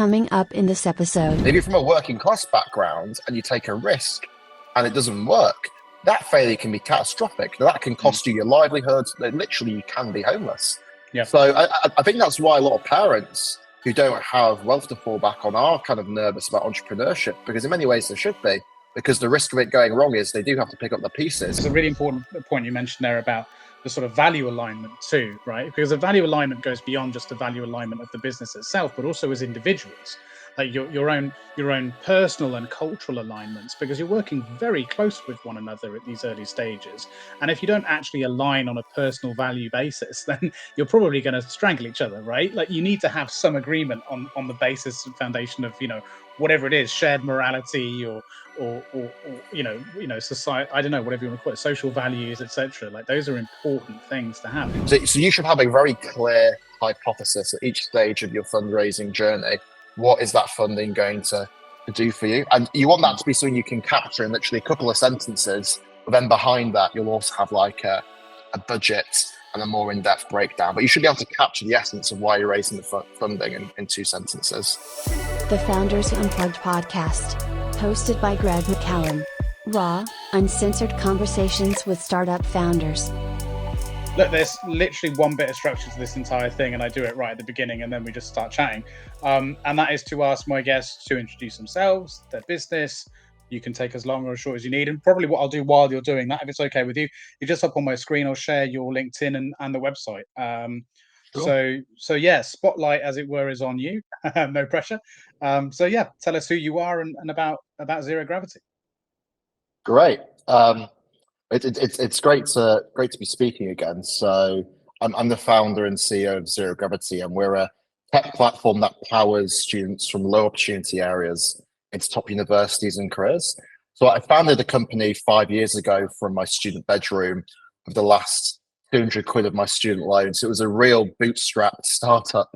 coming up in this episode. If you're from a working class background and you take a risk and it doesn't work, that failure can be catastrophic. Now, that can cost you your livelihood. Literally, you can be homeless. Yeah. So I think that's why a lot of parents who don't have wealth to fall back on are kind of nervous about entrepreneurship, because in many ways they should be, because the risk of it going wrong is they do have to pick up the pieces. It's a really important point you mentioned there about the sort of value alignment too, right? Because the value alignment goes beyond just the value alignment of the business itself, but also as individuals, like your own personal and cultural alignments, because you're working very close with one another at these early stages. And if you don't actually align on a personal value basis, then you're probably going to strangle each other, right? Like you need to have some agreement on the basis and foundation of, whatever it is, shared morality or society, I don't know, whatever you want to call it, social values, etc. Like those are important things to have. So you should have a very clear hypothesis at each stage of your fundraising journey. What is that funding going to do for you? And you want that to be something you can capture in literally a couple of sentences, but then behind that, you'll also have like a budget and a more in-depth breakdown. But you should be able to capture the essence of why you're raising the funding in 2 sentences. The Founders Unplugged podcast, hosted by Greg McCallum. Raw, uncensored conversations with startup founders. Look, there's literally one bit of structure to this entire thing, and I do it right at the beginning, and then we just start chatting. And that is to ask my guests to introduce themselves, their business. You can take as long or as short as you need. And probably what I'll do while you're doing that, if it's okay with you, you just up on my screen, I'll share your LinkedIn and the website. Cool. So yeah, spotlight, as it were, is on you. No pressure. So yeah, tell us who you are and about Zero Gravity. Great. It's great to be speaking again. So I'm the founder and CEO of Zero Gravity, and we're a tech platform that powers students from low opportunity areas into top universities and careers. So I founded the company 5 years ago from my student bedroom with the last 200 quid of my student loan. So it was a real bootstrapped startup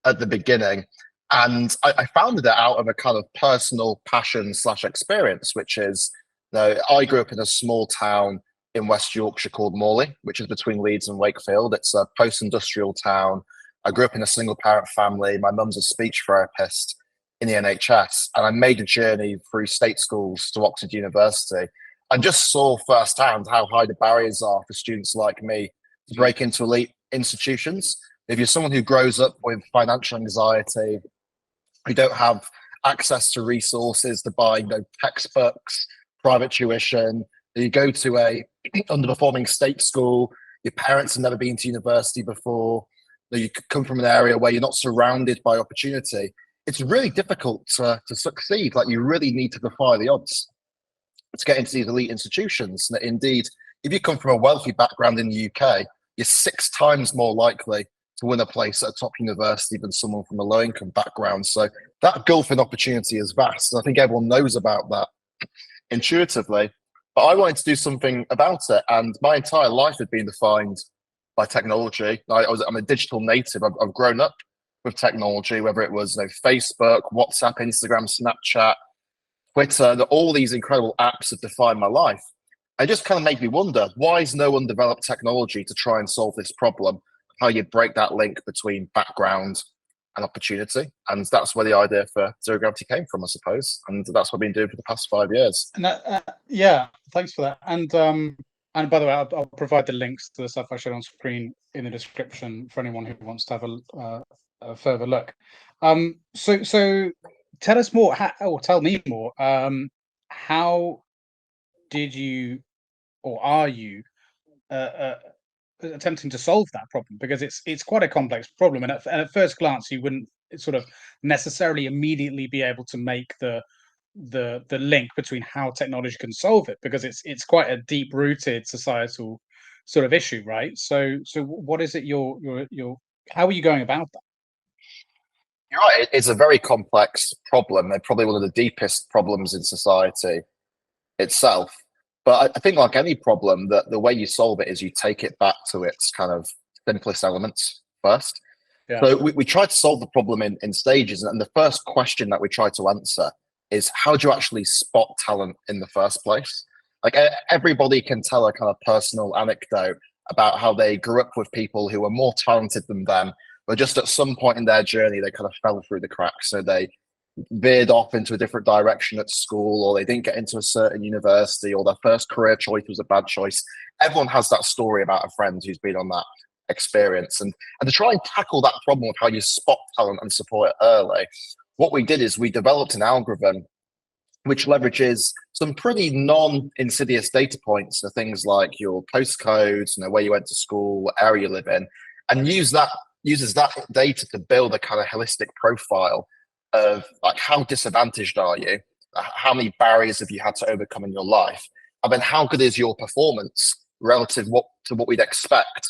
at the beginning. And I founded it out of a kind of personal passion / experience, which is, I grew up in a small town in West Yorkshire called Morley, which is between Leeds and Wakefield. It's a post-industrial town. I grew up in a single parent family. My mum's a speech therapist in the NHS, and I made a journey through state schools to Oxford University and just saw firsthand how high the barriers are for students like me to break into elite institutions. If you're someone who grows up with financial anxiety, who don't have access to resources to buy textbooks, private tuition, you go to a underperforming state school, your parents have never been to university before, you come from an area where you're not surrounded by opportunity, it's really difficult to succeed. Like, you really need to defy the odds to get into these elite institutions. And indeed, if you come from a wealthy background in the UK, you're 6 times more likely to win a place at a top university than someone from a low income background. So that gulf in opportunity is vast. And I think everyone knows about that intuitively. But I wanted to do something about it. And my entire life had been defined by technology. I'm a digital native. I've grown up with technology, whether it was Facebook, WhatsApp, Instagram, Snapchat, Twitter, all these incredible apps have defined my life. It just kind of made me wonder, why has no one developed technology to try and solve this problem? How you break that link between background and opportunity. And that's where the idea for Zero Gravity came from, I suppose. And that's what I've been doing for the past 5 years. And yeah, thanks for that. And by the way, I'll provide the links to the stuff I showed on screen in the description for anyone who wants to have a further look. So tell us more, tell me more. How did you, or are you, attempting to solve that problem? Because it's quite a complex problem, and at first glance, you wouldn't sort of necessarily immediately be able to make the link between how technology can solve it, because it's quite a deep-rooted societal sort of issue, right? So what is it you're how are you going about that? You're right. It's a very complex problem. They're probably one of the deepest problems in society itself. But I think, like any problem, that the way you solve it is you take it back to its kind of simplest elements first. Yeah. So we try to solve the problem in stages. And the first question that we try to answer is, how do you actually spot talent in the first place? Like, everybody can tell a kind of personal anecdote about how they grew up with people who were more talented than them, but just at some point in their journey, they kind of fell through the cracks. So they veered off into a different direction at school, or they didn't get into a certain university, or their first career choice was a bad choice. Everyone has that story about a friend who's been on that experience. And to try and tackle that problem of how you spot talent and support it early, what we did is we developed an algorithm which leverages some pretty non-insidious data points, so things like your postcodes, where you went to school, what area you live in, and uses that data to build a kind of holistic profile of like how disadvantaged are you, how many barriers have you had to overcome in your life, and then how good is your performance relative to what we'd expect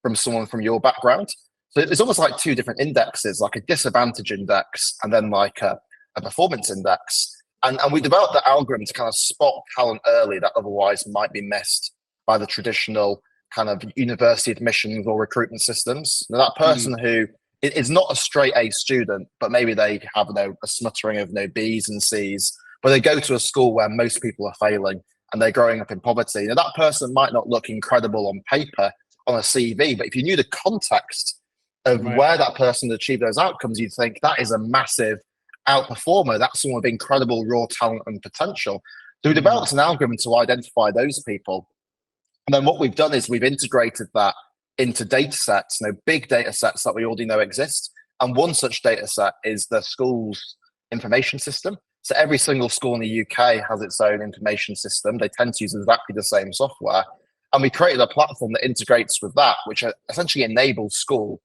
from someone from your background. So it's almost like two different indexes, like a disadvantage index and then like a performance index. And we developed the algorithm to kind of spot talent early that otherwise might be missed by the traditional kind of university admissions or recruitment systems. Now, that person who is not a straight A student, but maybe they have a smattering of B's and C's, but they go to a school where most people are failing and they're growing up in poverty. Now, that person might not look incredible on paper on a CV, but if you knew the context of where that person achieved those outcomes, you'd think that is a massive outperformer. That's someone with incredible raw talent and potential. So we developed an algorithm to identify those people. And then what we've done is we've integrated that into data sets, big data sets that we already know exist. And one such data set is the school's information system. So every single school in the UK has its own information system. They tend to use exactly the same software. And we created a platform that integrates with that, which essentially enables school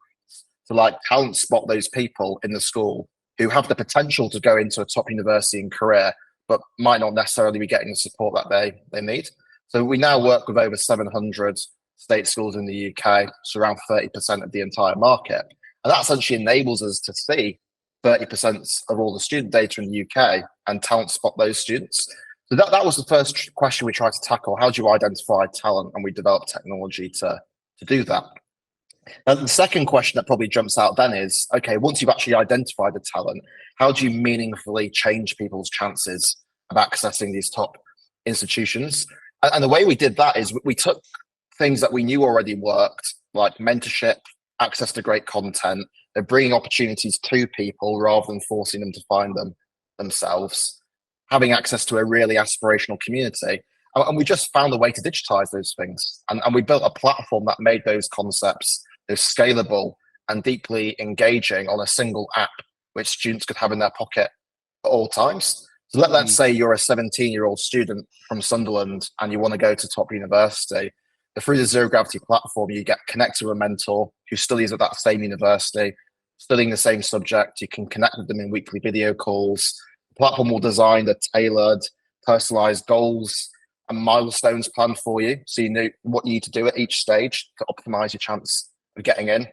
to like talent spot those people in the school who have the potential to go into a top university and career, but might not necessarily be getting the support that they need. So we now work with over 700 state schools in the UK, so around 30% of the entire market. And that essentially enables us to see 30% of all the student data in the UK and talent spot those students. So that was the first question we tried to tackle. How do you identify talent? And we developed technology to do that. And the second question that probably jumps out then is, okay, once you've actually identified the talent, how do you meaningfully change people's chances of accessing these top institutions? And the way we did that is we took things that we knew already worked, like mentorship, access to great content, they're bringing opportunities to people rather than forcing them to find them themselves, having access to a really aspirational community. And we just found a way to digitize those things. And we built a platform that made those concepts scalable and deeply engaging on a single app, which students could have in their pocket at all times. So let's say you're a 17-year-old student from Sunderland and you want to go to top university. Through the Zero Gravity platform, you get connected with a mentor who studies at that same university, studying the same subject. You can connect with them in weekly video calls. The platform will design the tailored, personalized goals and milestones planned for you, so you know what you need to do at each stage to optimize your chance of getting in.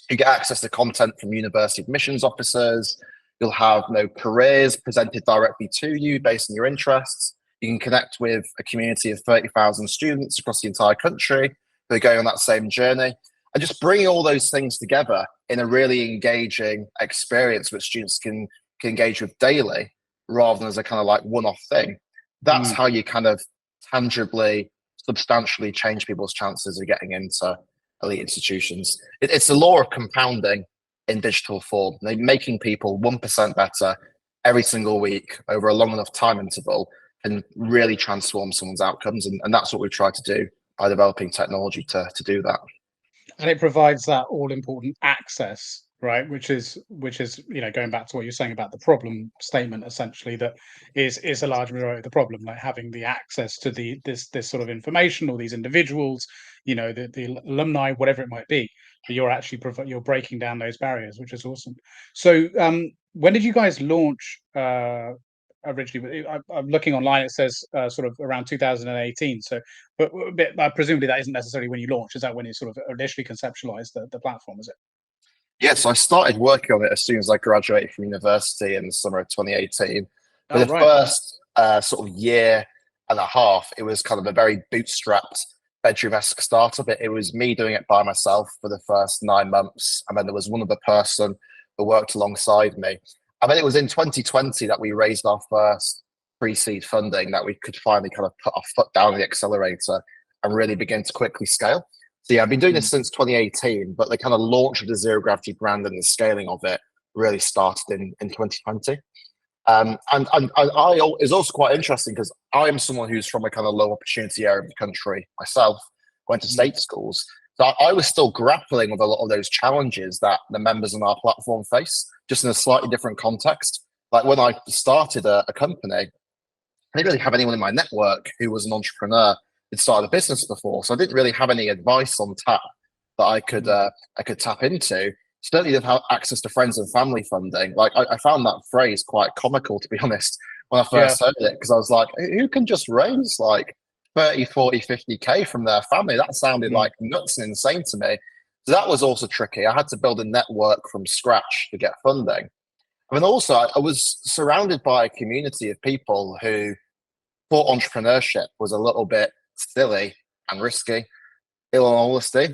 You get access to content from university admissions officers. You'll have careers presented directly to you based on your interests. You can connect with a community of 30,000 students across the entire country who are going on that same journey. And just bringing all those things together in a really engaging experience which students can engage with daily rather than as a kind of like one-off thing. That's how you kind of tangibly, substantially change people's chances of getting into elite institutions. It's the law of compounding in digital form, making people 1% better every single week over a long enough time interval can really transform someone's outcomes. And that's what we've tried to do by developing technology to do that. And it provides that all important access, right? Which is going back to what you're saying about the problem statement, essentially, that is a large majority of the problem, like having the access to this sort of information or these individuals, the alumni, whatever it might be. But you're actually you're breaking down those barriers, which is awesome. So when did you guys launch originally? I'm looking online, it says sort of around 2018. So, but presumably that isn't necessarily when you launched. Is that when you sort of initially conceptualized the platform, is it? Yeah, so I started working on it as soon as I graduated from university in the summer of 2018. For the first sort of year and a half, it was kind of a very bootstrapped bedroom-esque startup. It was me doing it by myself for the first 9 months. And then there was one other person who worked alongside me. And then it was in 2020 that we raised our first pre-seed funding, that we could finally kind of put our foot down the accelerator and really begin to quickly scale. So yeah, I've been doing this since 2018, but the kind of launch of the Zero Gravity brand and the scaling of it really started in 2020. It's also quite interesting because I am someone who's from a kind of low opportunity area of the country myself, went to state schools. So I was still grappling with a lot of those challenges that the members on our platform face, just in a slightly different context. Like when I started a company, I didn't really have anyone in my network who was an entrepreneur who'd started a business before. So I didn't really have any advice on tap that I could tap into. Certainly didn't have access to friends and family funding. Like I found that phrase quite comical, to be honest, when I first heard it, because I was like, who can just raise like 30, 40, 50K from their family? That sounded like nuts and insane to me. So that was also tricky. I had to build a network from scratch to get funding. I mean, also, I was surrounded by a community of people who thought entrepreneurship was a little bit silly and risky. In all honesty,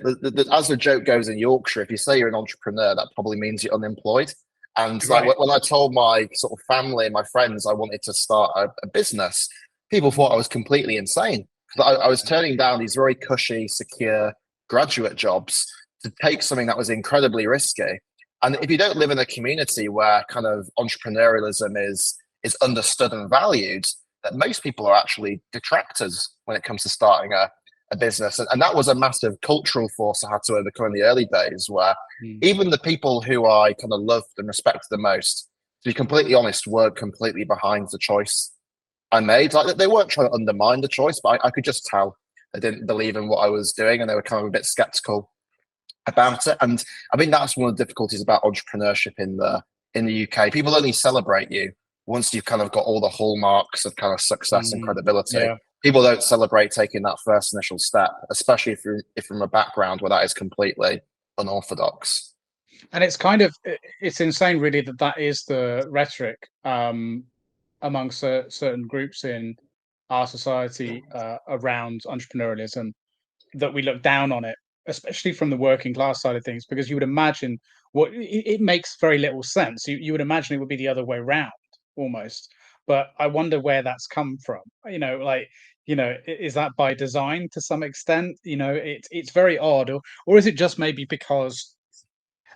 as the joke goes in Yorkshire, if you say you're an entrepreneur, that probably means you're unemployed. And like when I told my sort of family and my friends I wanted to start a business, people thought I was completely insane. I was turning down these very cushy, secure graduate jobs to take something that was incredibly risky. And if you don't live in a community where kind of entrepreneurialism is understood and valued, that most people are actually detractors when it comes to starting a business. And that was a massive cultural force I had to overcome in the early days, where even the people who I kind of loved and respected the most, to be completely honest, weren't completely behind the choice I made. Like they weren't trying to undermine the choice, but I could just tell they didn't believe in what I was doing, and they were kind of a bit skeptical about it. And I think that's one of the difficulties about entrepreneurship in the UK. People only celebrate you once you've kind of got all the hallmarks of kind of success and credibility. People don't celebrate taking that first initial step, especially if you're from a background where that is completely unorthodox. And it's it's insane, really, that is the rhetoric amongst certain groups in our society around entrepreneurialism, that we look down on it, especially from the working class side of things, because you would imagine it makes very little sense. You would imagine it would be the other way around almost. But I wonder where that's come from. Is that by design to some extent? It's very odd, or is it just maybe because,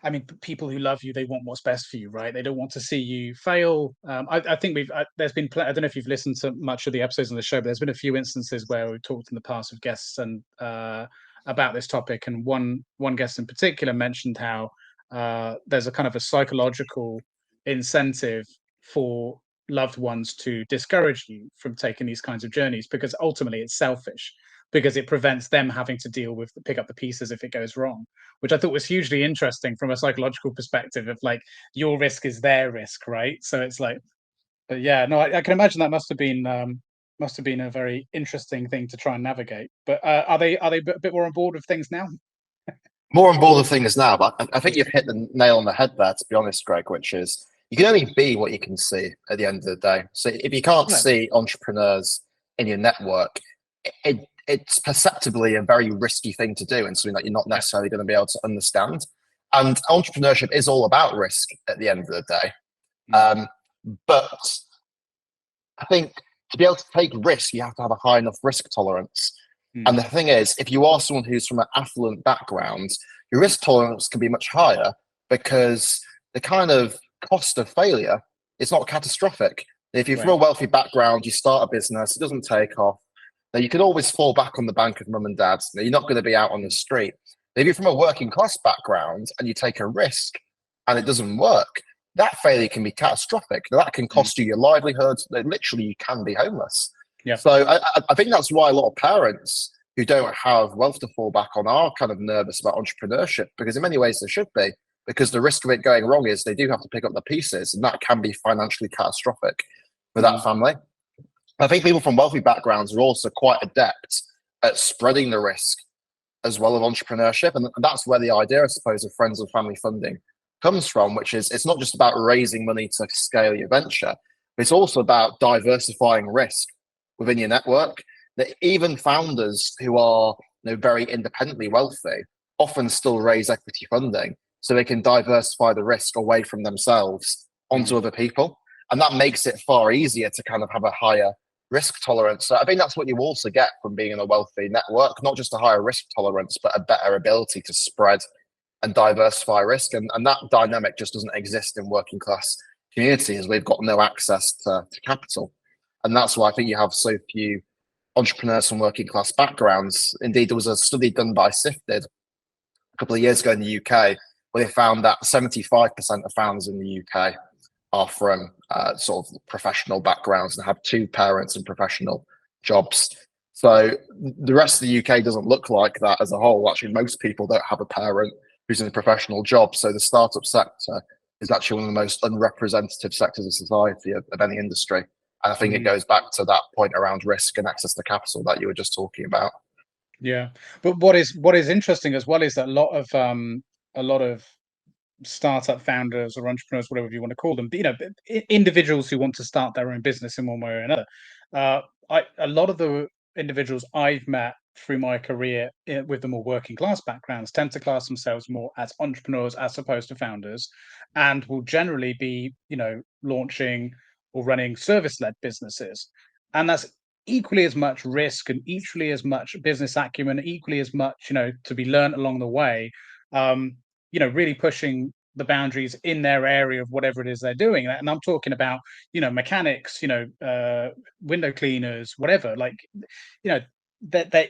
I mean, people who love you, they want what's best for you, right? They don't want to see you fail. I think there's been, I don't know if you've listened to much of the episodes on the show, but there's been a few instances where we've talked in the past with guests and about this topic. And one guest in particular mentioned how there's a kind of a psychological incentive for loved ones to discourage you from taking these kinds of journeys, because ultimately it's selfish, because it prevents them having to pick up the pieces if it goes wrong, which I thought was hugely interesting from a psychological perspective of like, your risk is their risk, right? So it's like, but yeah, no, I can imagine that must have been a very interesting thing to try and navigate. But are they a bit more on board with things now? More on board with things now, but I think you've hit the nail on the head there, to be honest, Greg, which is you can only be what you can see at the end of the day. So if you can't see entrepreneurs in your network, it's perceptibly a very risky thing to do and something that you're not necessarily going to be able to understand. And entrepreneurship is all about risk at the end of the day. But I think to be able to take risk, you have to have a high enough risk tolerance. And the thing is, if you are someone who's from an affluent background, your risk tolerance can be much higher because the kind of cost of failure is not catastrophic. If you're from a wealthy background, you start a business, it doesn't take off, now you can always fall back on the bank of mum and dad. Now, you're not going to be out on the street. If you're from a working class background and you take a risk and it doesn't work, that failure can be catastrophic. Now, that can cost you your livelihood. Literally, you can be homeless. So I think that's why a lot of parents who don't have wealth to fall back on are kind of nervous about entrepreneurship, because in many ways they should be, because the risk of it going wrong is they do have to pick up the pieces, and that can be financially catastrophic for that family. I think people from wealthy backgrounds are also quite adept at spreading the risk as well of entrepreneurship. And that's where the idea, I suppose, of friends and family funding comes from, which is it's not just about raising money to scale your venture, but it's also about diversifying risk within your network. That even founders who are very independently wealthy often still raise equity funding so they can diversify the risk away from themselves onto other people. And that makes it far easier to kind of have a higher risk tolerance. So I think that's what you also get from being in a wealthy network, not just a higher risk tolerance, but a better ability to spread and diversify risk. And that dynamic just doesn't exist in working class communities. We've got no access to capital. And that's why I think you have so few entrepreneurs from working class backgrounds. Indeed, there was a study done by Sifted a couple of years ago in the UK where they found that 75% of founders in the UK are from sort of professional backgrounds and have two parents in professional jobs. So the rest of the UK doesn't look like that as a whole. Actually, most people don't have a parent who's in a professional job. So the startup sector is actually one of the most unrepresentative sectors of society of any industry. And I think it goes back to that point around risk and access to capital that you were just talking about. Yeah, but what is interesting as well is that a lot of startup founders or entrepreneurs, whatever you want to call them, but, individuals who want to start their own business in one way or another. A lot of the individuals I've met through my career with the more working class backgrounds tend to class themselves more as entrepreneurs as opposed to founders, and will generally be, launching or running service-led businesses. And that's equally as much risk and equally as much business acumen, equally as much, to be learned along the way. Really pushing the boundaries in their area of whatever it is they're doing. And I'm talking about, mechanics, window cleaners, whatever, they're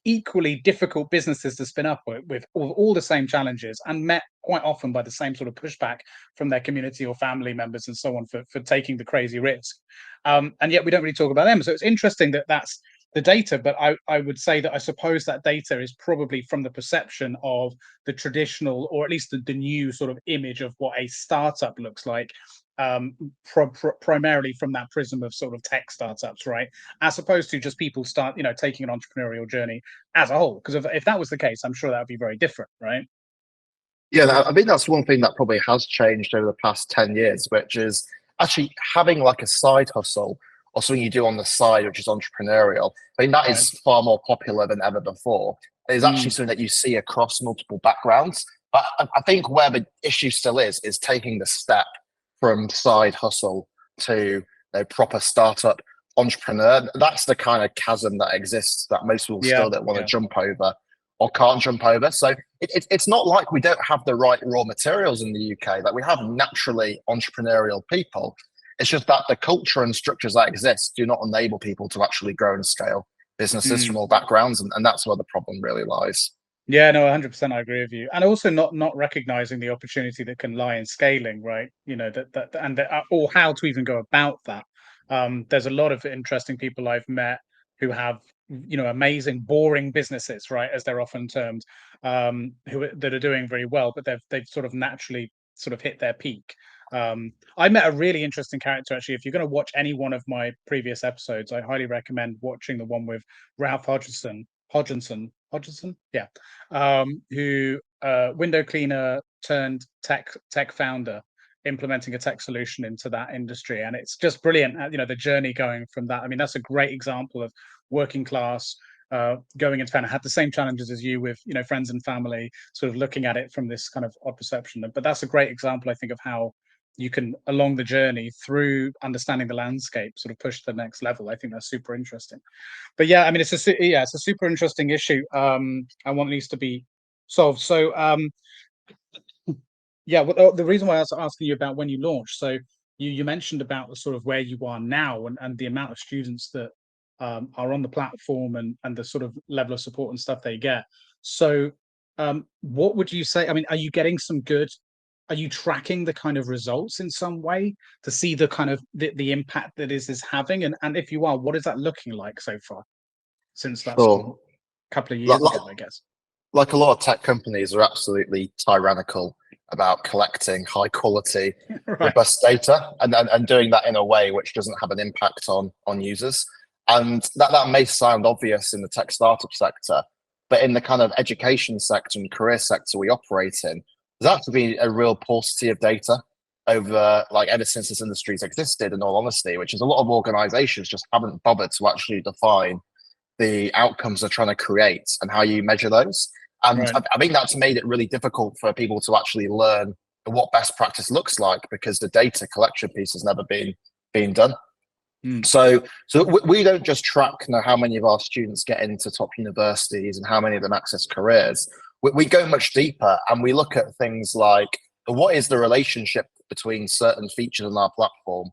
equally difficult businesses to spin up with all the same challenges, and met quite often by the same sort of pushback from their community or family members and so on for taking the crazy risk. And yet we don't really talk about them. So it's interesting that that's the data, but I would say that I suppose that data is probably from the perception of the traditional, or at least the new sort of image of what a startup looks like, primarily from that prism of sort of tech startups, right? As opposed to just people taking an entrepreneurial journey as a whole. Because if that was the case, I'm sure that would be very different, right? Yeah, I think that's one thing that probably has changed over the past 10 years, which is actually having like a side hustle or something you do on the side, which is entrepreneurial. I mean, that is far more popular than ever before. It's actually something that you see across multiple backgrounds. But I think where the issue still is taking the step from side hustle to proper startup entrepreneur. That's the kind of chasm that exists that most people still don't want to jump over or can't jump over. So it's not like we don't have the right raw materials in the UK. Like, we have naturally entrepreneurial people. It's just that the culture and structures that exist do not enable people to actually grow and scale businesses from all backgrounds. And that's where the problem really lies. Yeah, no, 100%. I agree with you. And also not recognizing the opportunity that can lie in scaling, right? Or how to even go about that. There's a lot of interesting people I've met who have, amazing, boring businesses, right, as they're often termed, that are doing very well, but they've sort of naturally sort of hit their peak. I met a really interesting character, actually. If you're going to watch any one of my previous episodes, I highly recommend watching the one with Ralph Hodgson, yeah, who window cleaner turned tech founder, implementing a tech solution into that industry. And it's just brilliant, the journey going from that. I mean, that's a great example of working class going into founding. Had the same challenges as you with, friends and family, sort of looking at it from this kind of odd perception. But that's a great example, I think, of how you can, along the journey through understanding the landscape, sort of push to the next level. I think that's super interesting. But yeah, I mean, it's a super interesting issue, and one needs to be solved. So the reason why I was asking you about when you launched, so you mentioned about the sort of where you are now and the amount of students that are on the platform and the sort of level of support and stuff they get. So what would you say? I mean, are you getting some good? Are you tracking the kind of results in some way to see the kind of the impact that is having? And if you are, what is that looking like so far since that couple of years ago, I guess? Like a lot of tech companies are absolutely tyrannical about collecting high quality, robust data and doing that in a way which doesn't have an impact on users. And that may sound obvious in the tech startup sector, but in the kind of education sector and career sector we operate in, there's actually been a real paucity of data over ever since this industry's existed, in all honesty, which is a lot of organizations just haven't bothered to actually define the outcomes they're trying to create and how you measure those. And I think that's made it really difficult for people to actually learn what best practice looks like, because the data collection piece has never been done. So we don't just track how many of our students get into top universities and how many of them access careers. We go much deeper, and we look at things like what is the relationship between certain features on our platform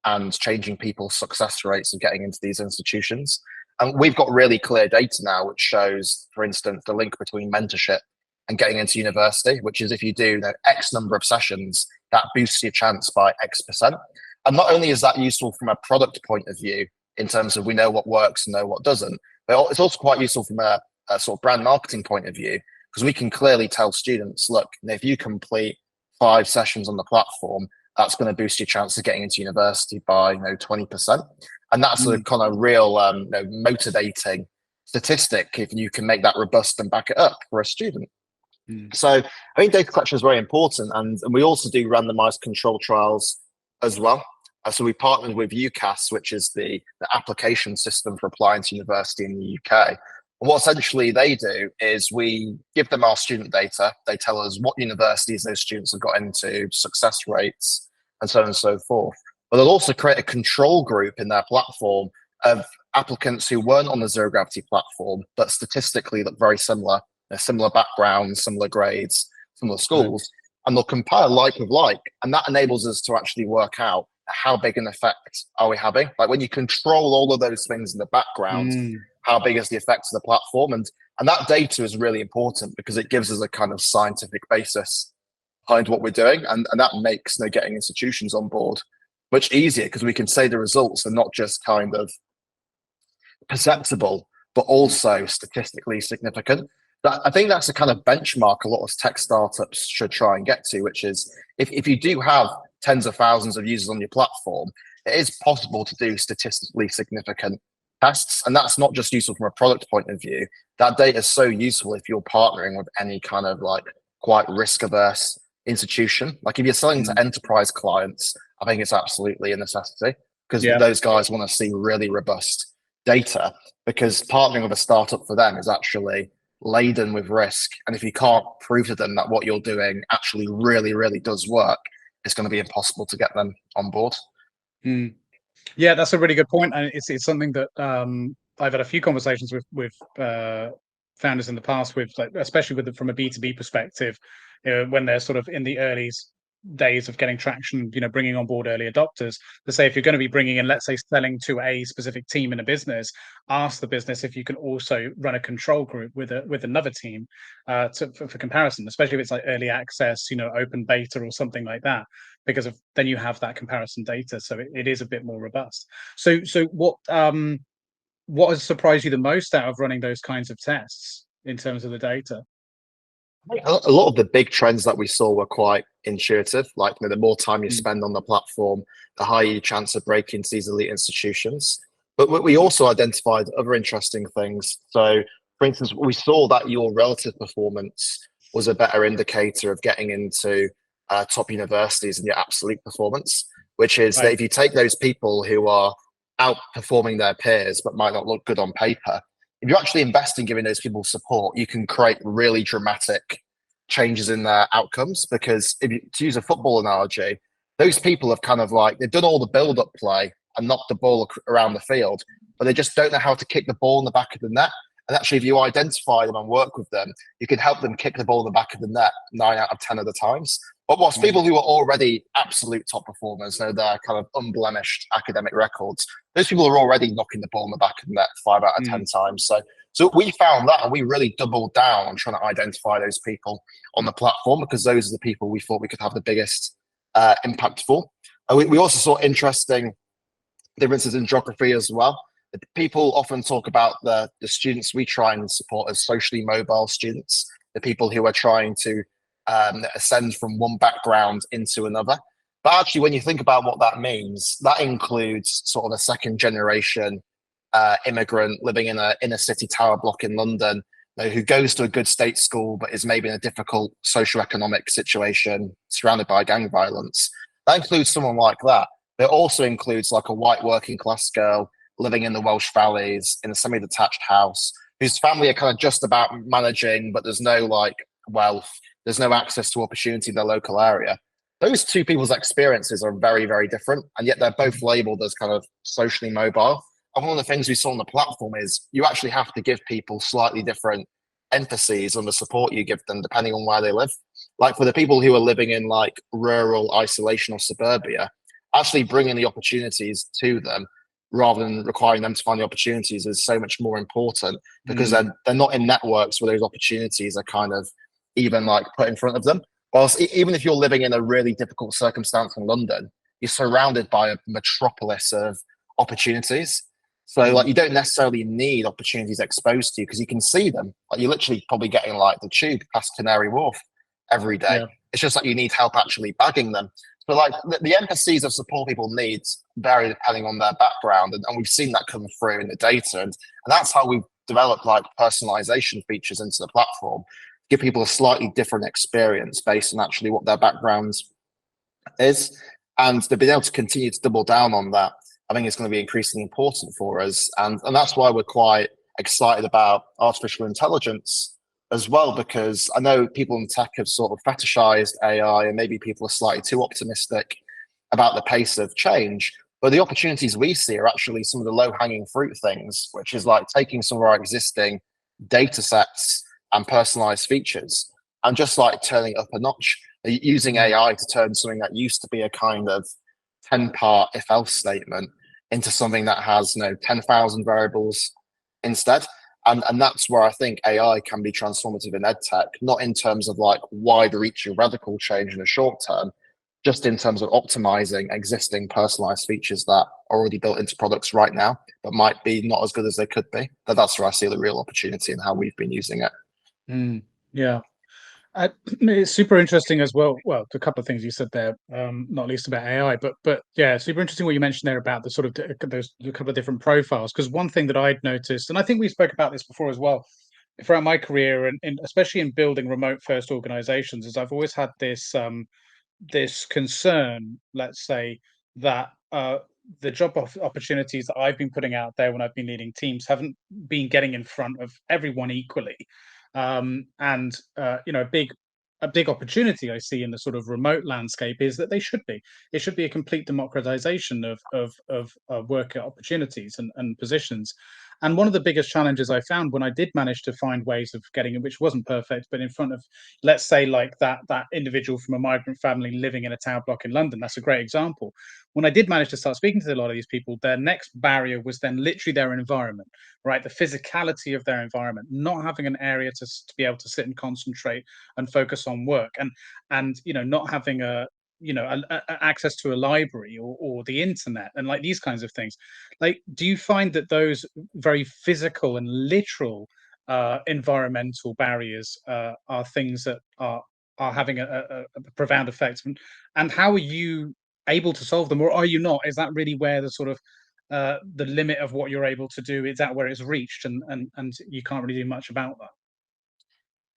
and changing people's success rates of getting into these institutions. And we've got really clear data now, which shows, for instance, the link between mentorship and getting into university, which is if you do X number of sessions, that boosts your chance by X%. And not only is that useful from a product point of view, in terms of we know what works and know what doesn't, but it's also quite useful from a sort of brand marketing point of view, because we can clearly tell students, look, if you complete 5 sessions on the platform, that's going to boost your chance of getting into university by 20%. And that's a kind of real motivating statistic if you can make that robust and back it up for a student. So I think data collection is very important, and we also do randomized control trials as well. So we partnered with UCAS, which is the application system for applying to university in the UK. And what essentially they do is we give them our student data. They tell us what universities those students have got into, success rates, and so on and so forth. But they'll also create a control group in their platform of applicants who weren't on the Zero Gravity platform, but statistically look very similar, similar backgrounds, similar grades, similar schools. And they'll compare like with like, and that enables us to actually work out how big an effect are we having. Like when you control all of those things in the background, how big is the effect of the platform? And that data is really important because it gives us a kind of scientific basis behind what we're doing, and that makes getting institutions on board much easier, because we can say the results are not just kind of perceptible, but also statistically significant. I think that's the kind of benchmark a lot of tech startups should try and get to, which is if you do have tens of thousands of users on your platform, it is possible to do statistically significant tests. And that's not just useful from a product point of view. That data is so useful if you're partnering with any kind of quite risk averse institution. Like if you're selling to enterprise clients, I think it's absolutely a necessity, because those guys want to see really robust data, because partnering with a startup for them is actually laden with risk. And if you can't prove to them that what you're doing actually really, really does work, it's going to be impossible to get them on board. Yeah, that's a really good point. And it's something that I've had a few conversations with founders in the past, with especially from a B2B perspective, when they're sort of in the early days of getting traction, bringing on board early adopters, to say if you're going to be bringing in, let's say, selling to a specific team in a business, ask the business if you can also run a control group with another team for comparison, especially if it's like early access, open beta or something like that, because then you have that comparison data, so it is a bit more robust. So what has surprised you the most out of running those kinds of tests in terms of the data? A lot of the big trends that we saw were quite intuitive. Like the more time you spend on the platform, the higher your chance of breaking into these elite institutions. But we also identified other interesting things. So, for instance, we saw that your relative performance was a better indicator of getting into top universities than your absolute performance, which is that if you take those people who are outperforming their peers but might not look good on paper, if you actually invest in giving those people support, you can create really dramatic changes in their outcomes. Because to use a football analogy, those people have kind of they've done all the build-up play and knocked the ball around the field, but they just don't know how to kick the ball in the back of the net. And actually, if you identify them and work with them, you can help them kick the ball in the back of the net 9 out of 10 of the times. But whilst people who are already absolute top performers know their kind of unblemished academic records, those people are already knocking the ball in the back of the net 5 out of 10 times. So we found that, and we really doubled down on trying to identify those people on the platform, because those are the people we thought we could have the biggest impact for. We also saw interesting differences in geography as well. People often talk about the students we try and support as socially mobile students, the people who are trying to ascend from one background into another. But actually, when you think about what that means, that includes sort of a second generation immigrant living in an inner city tower block in London, who goes to a good state school but is maybe in a difficult socioeconomic situation surrounded by gang violence. That includes someone like that. It also includes a white working class girl living in the Welsh Valleys in a semi-detached house, whose family are kind of just about managing, but there's no wealth, there's no access to opportunity in their local area. those two people's experiences are very, very different, and yet they're both labeled as kind of socially mobile. And one of the things we saw on the platform is you actually have to give people slightly different emphases on the support you give them depending on where they live. Like for the people who are living in like rural isolation or suburbia, actually bringing the opportunities to them rather than requiring them to find the opportunities is so much more important, because they're not in networks where those opportunities are kind of even like put in front of them. Whilst even if you're living in a really difficult circumstance in London, you're surrounded by a metropolis of opportunities. So like you don't necessarily need opportunities exposed to you because you can see them. Like you're literally probably getting like the tube past Canary Wharf every day. Yeah. It's just like you need help actually bagging them. So like the emphases of support people need vary depending on their background, and we've seen that come through in the data, and that's how we've developed like personalization features into the platform, give people a slightly different experience based on actually what their background is. And they've been able to continue to double down on that. I think it's going to be increasingly important for us. And that's why we're quite excited about artificial intelligence as well, because I know people in tech have sort of fetishized AI, and maybe people are slightly too optimistic about the pace of change. But the opportunities we see are actually some of the low-hanging fruit things, which is like taking some of our existing data sets and personalized features and just like turning it up a notch, using AI to turn something that used to be a kind of 10-part if-else statement into something that has 10,000 variables instead. And that's where I think AI can be transformative in edtech, not in terms of like wide-reaching radical change in the short term, just in terms of optimizing existing personalized features that are already built into products right now, but might be not as good as they could be. But that's where I see the real opportunity and how we've been using it. Yeah. It's super interesting as well. Well, a couple of things you said there, not least about AI, but yeah, super interesting what you mentioned there about the sort of those a couple of different profiles. Because one thing that I'd noticed, and I think we spoke about this before as well, throughout my career, and especially in building remote first organizations, is I've always had this this concern, let's say, that the job opportunities that I've been putting out there when I've been leading teams haven't been getting in front of everyone equally. And a big opportunity I see in the sort of remote landscape is that it should be a complete democratization of work opportunities and positions. And one of the biggest challenges I found when I did manage to find ways of getting it, which wasn't perfect, but in front of, let's say, like that individual from a migrant family living in a tower block in London, that's a great example. When I did manage to start speaking to a lot of these people, their next barrier was then literally their environment, right? The physicality of their environment, not having an area to be able to sit and concentrate and focus on work, and not having access to a library or the internet and like these kinds of things. Like, do you find that those very physical and literal environmental barriers are things that are having a profound effect, and how are you able to solve them, or are you not? Is that really where the sort of the limit of what you're able to do, is that where it's reached, and you can't really do much about that?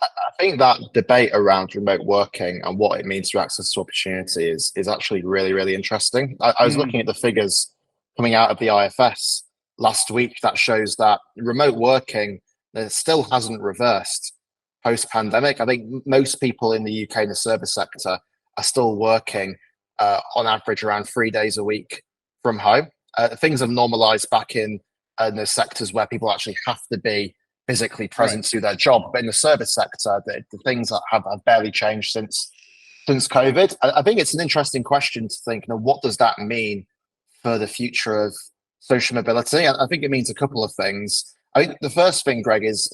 I think that debate around remote working and what it means to access to opportunity is actually really, really interesting. I was looking at the figures coming out of the IFS last week that shows that remote working still hasn't reversed post-pandemic. I think most people in the UK in the service sector are still working on average around 3 days a week from home. Things have normalized back in the sectors where people actually have to be physically present to their job. But in the service sector, the things that have barely changed since COVID. I think it's an interesting question to think, what does that mean for the future of social mobility? I think it means a couple of things. I think the first thing, Greg, is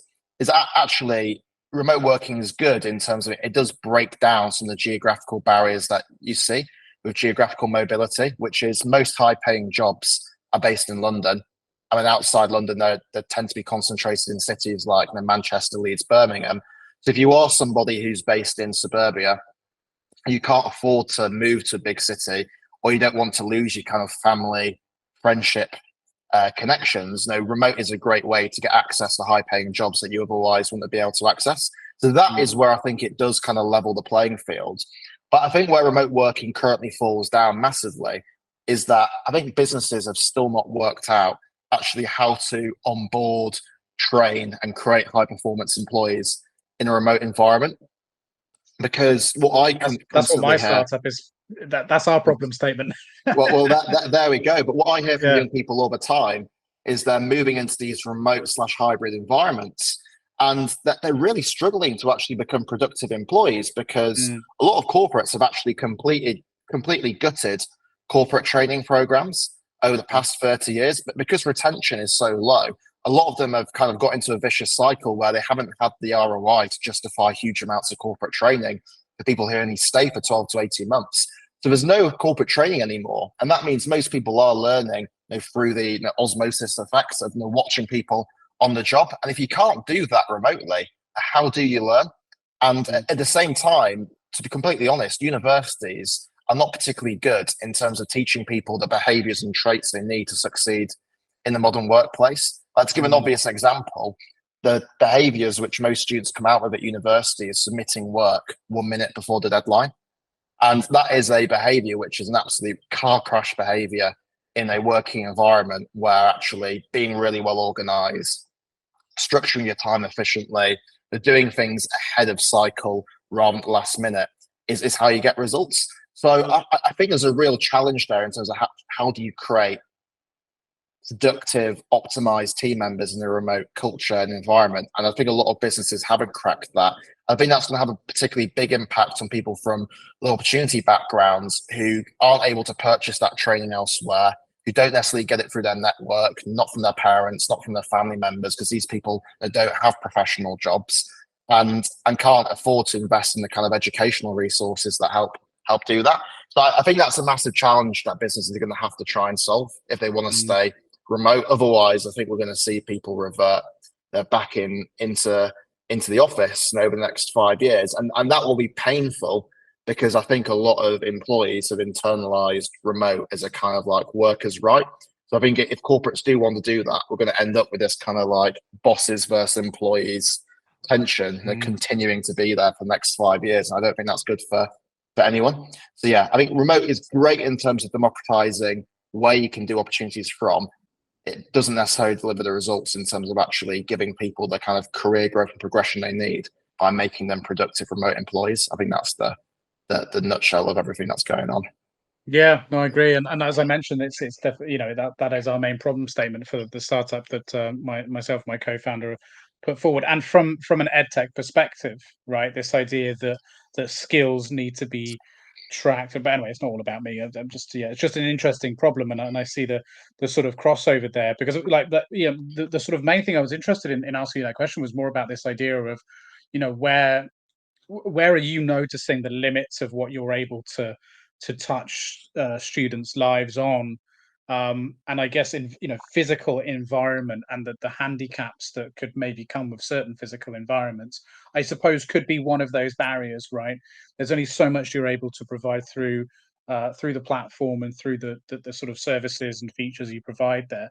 actually remote working is good in terms of it does break down some of the geographical barriers that you see with geographical mobility, which is most high-paying jobs are based in London. I mean, outside London, they tend to be concentrated in cities like Manchester, Leeds, Birmingham. So if you are somebody who's based in suburbia, you can't afford to move to a big city, or you don't want to lose your kind of family, friendship connections, remote is a great way to get access to high-paying jobs that you otherwise wouldn't be able to access. So that is where I think it does kind of level the playing field. But I think where remote working currently falls down massively is that I think businesses have still not worked out actually how to onboard, train, and create high-performance employees in a remote environment. Because what I can that's what my startup is That's our problem statement. There we go. But what I hear from Yeah. young people all the time is they're moving into these remote/hybrid environments, and that they're really struggling to actually become productive employees because a lot of corporates have actually completely gutted corporate training programs over the past 30 years. But because retention is so low, a lot of them have kind of got into a vicious cycle where they haven't had the ROI to justify huge amounts of corporate training for people who only stay for 12 to 18 months. So there's no corporate training anymore. And that means most people are learning through the osmosis effects of watching people on the job. And if you can't do that remotely, how do you learn? And at the same time, to be completely honest, universities are not particularly good in terms of teaching people the behaviors and traits they need to succeed in the modern workplace. To give an obvious example, the behaviors which most students come out with at university is submitting work 1 minute before the deadline. And that is a behavior which is an absolute car crash behavior in a working environment where actually being really well organized, structuring your time efficiently, doing things ahead of cycle rather than last minute is how you get results. So I think there's a real challenge there in terms of how do you create productive, optimized team members in a remote culture and environment. And I think a lot of businesses haven't cracked that. I think that's going to have a particularly big impact on people from low opportunity backgrounds who aren't able to purchase that training elsewhere, who don't necessarily get it through their network, not from their parents, not from their family members, because these people don't have professional jobs and can't afford to invest in the kind of educational resources that help do that. So I think that's a massive challenge that businesses are going to have to try and solve if they want to stay remote. Otherwise, I think we're going to see people revert back into the office over the next 5 years, and that will be painful because I think a lot of employees have internalized remote as a kind of like workers' right. So I think if corporates do want to do that, we're going to end up with this kind of like bosses versus employees tension continuing to be there for the next 5 years. And I don't think that's good for anyone. So yeah, I think remote is great in terms of democratizing where you can do opportunities from. It doesn't necessarily deliver the results in terms of actually giving people the kind of career growth and progression they need by making them productive remote employees. I think that's the nutshell of everything that's going on. Yeah, no, I agree. And as I mentioned, it's definitely, that is our main problem statement for the startup that myself, my co-founder, put forward. And from an edtech perspective, right, this idea that skills need to be tracked. But anyway, it's not all about me. I'm just, it's just an interesting problem, and I see the sort of crossover there because like the sort of main thing I was interested in asking you that question was more about this idea of, where are you noticing the limits of what you're able to touch students' lives on, and I guess in physical environment and the handicaps that could maybe come with certain physical environments, I suppose could be one of those barriers, right? There's only so much you're able to provide through the platform and through the sort of services and features you provide there.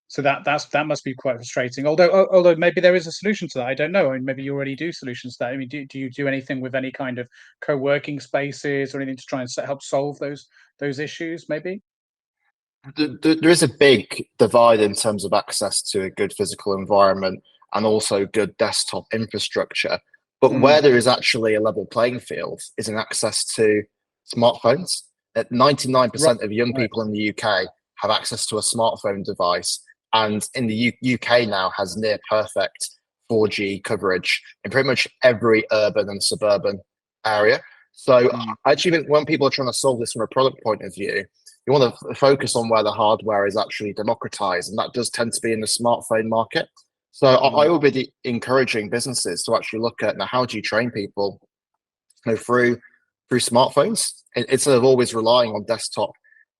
So that must be quite frustrating. Although maybe there is a solution to that. I don't know. I mean, maybe you already do solutions to that. I mean, do you do anything with any kind of co-working spaces or anything to try and help solve those issues? Maybe. There is a big divide in terms of access to a good physical environment and also good desktop infrastructure. But where there is actually a level playing field is in access to smartphones. 99% of young people in the UK have access to a smartphone device. And in the UK now has near perfect 4G coverage in pretty much every urban and suburban area. So I actually think when people are trying to solve this from a product point of view, you want to focus on where the hardware is actually democratized, and that does tend to be in the smartphone market. So I will be encouraging businesses to actually look at now, how do you train people through smartphones instead of always relying on desktop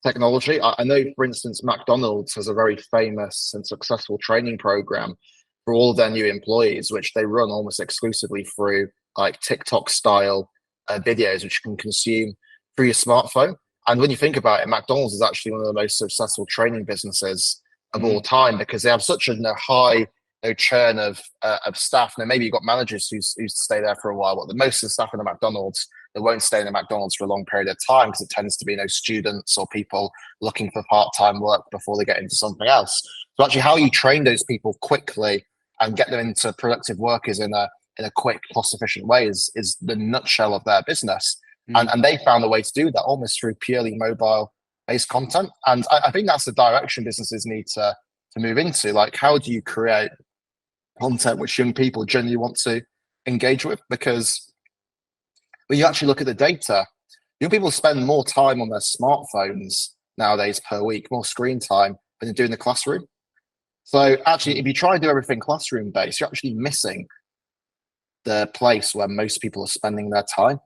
technology. I know, for instance, McDonald's has a very famous and successful training program for all of their new employees, which they run almost exclusively through like TikTok style videos, which you can consume through your smartphone. And when you think about it, McDonald's is actually one of the most successful training businesses of all time because they have such a high churn of staff. Now, maybe you've got managers who stay there for a while, but the most of the staff in the McDonald's, they won't stay in the McDonald's for a long period of time because it tends to be students or people looking for part-time work before they get into something else. So actually how you train those people quickly and get them into productive workers in a quick, cost-efficient way is the nutshell of their business. And they found a way to do that almost through purely mobile based content. And I think that's the direction businesses need to move into. Like, how do you create content which young people genuinely want to engage with? Because when you actually look at the data, young people spend more time on their smartphones nowadays per week, more screen time than they do in the classroom. So actually, if you try and do everything classroom based, you're actually missing the place where most people are spending their time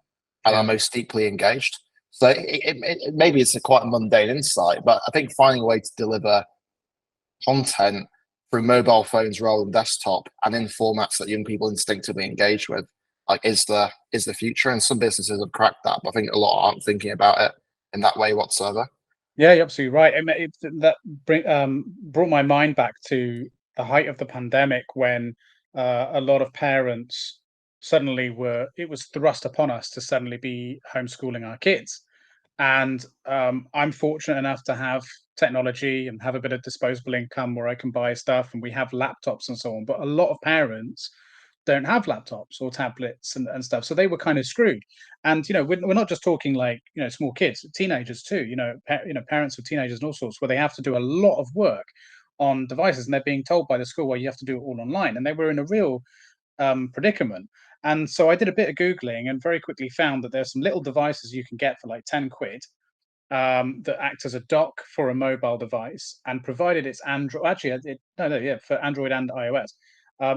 and are most deeply engaged. So maybe it's quite a mundane insight, but I think finding a way to deliver content through mobile phones rather than desktop and in formats that young people instinctively engage with, like, is the future. And some businesses have cracked that, but I think a lot aren't thinking about it in that way whatsoever. Yeah, you're absolutely right. I mean, that brought my mind back to the height of the pandemic, when a lot of parents suddenly it was thrust upon us to suddenly be homeschooling our kids. And I'm fortunate enough to have technology and have a bit of disposable income where I can buy stuff, and we have laptops and so on. But a lot of parents don't have laptops or tablets and stuff, so they were kind of screwed. And we're not just talking like small kids, teenagers too. Parents of teenagers and all sorts, where they have to do a lot of work on devices, and they're being told by the school, well, you have to do it all online, and they were in a real predicament. And so I did a bit of Googling and very quickly found that there's some little devices you can get for like 10 quid that act as a dock for a mobile device, and provided it's Android, actually, for Android and iOS.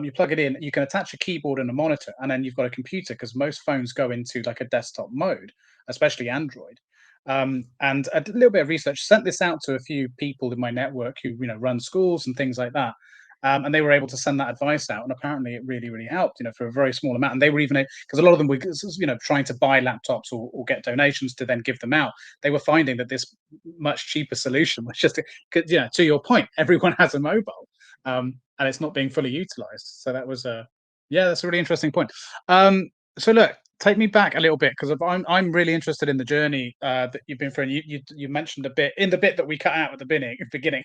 You plug it in, you can attach a keyboard and a monitor, and then you've got a computer, because most phones go into like a desktop mode, especially Android. And I did a little bit of research, sent this out to a few people in my network who run schools and things like that. And they were able to send that advice out, and apparently it really, really helped, for a very small amount. And they were even, because a lot of them were, trying to buy laptops or get donations to then give them out. They were finding that this much cheaper solution was just, to your point, everyone has a mobile, and it's not being fully utilized. So that was that's a really interesting point. So look, take me back a little bit, because I'm really interested in the journey that you've been through. And you mentioned a bit in the bit that we cut out at the beginning.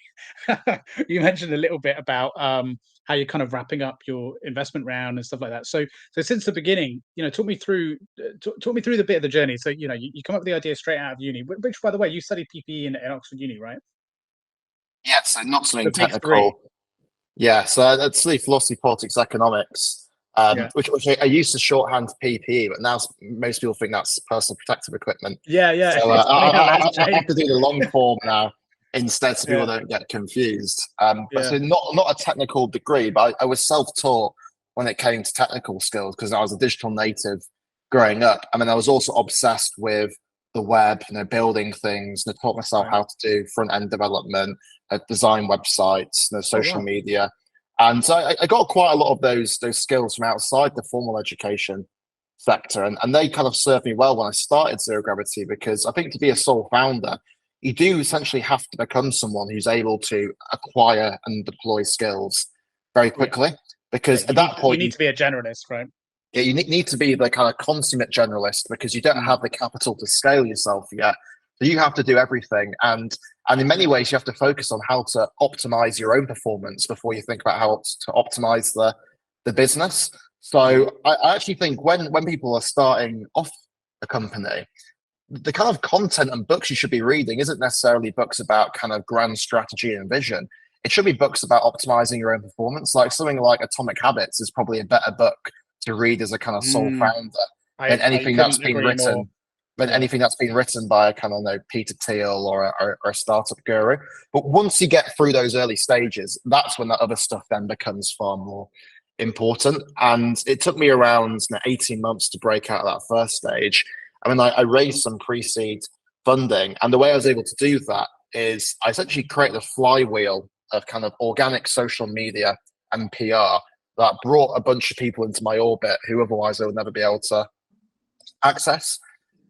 You mentioned a little bit about how you're kind of wrapping up your investment round and stuff like that. So since the beginning, talk me through the bit of the journey. So you come up with the idea straight out of uni, which, by the way, you studied PPE in Oxford Uni, right? Yeah, so not something technical. Yeah, so I'd studied philosophy, politics, economics, which I used to shorthand PPE, but now most people think that's personal protective equipment. Yeah. So I have to do the long form now instead, so people don't get confused. But so not a technical degree, but I was self-taught when it came to technical skills, because I was a digital native growing up. I mean, I was also obsessed with the web, building things, and I taught myself how to do front-end development, design websites, social media. And so I got quite a lot of those skills from outside the formal education sector. And they kind of served me well when I started Zero Gravity, because I think to be a sole founder, you do essentially have to become someone who's able to acquire and deploy skills very quickly. Because at that point, you need to be a generalist, right? Yeah, you need to be the kind of consummate generalist, because you don't have the capital to scale yourself yet. So you have to do everything. And in many ways, you have to focus on how to optimize your own performance before you think about how to optimize the business. So I actually think when people are starting off a company, the kind of content and books you should be reading isn't necessarily books about kind of grand strategy and vision. It should be books about optimizing your own performance. Like something like Atomic Habits is probably a better book to read as a kind of sole founder than anything that's been written. Anything that's been written by a kind of Peter Thiel or a startup guru. But once you get through those early stages, that's when that other stuff then becomes far more important. And it took me around 18 months to break out of that first stage. I mean, I raised some pre-seed funding, and the way I was able to do that is I essentially created a flywheel of kind of organic social media and PR that brought a bunch of people into my orbit who otherwise I would never be able to access.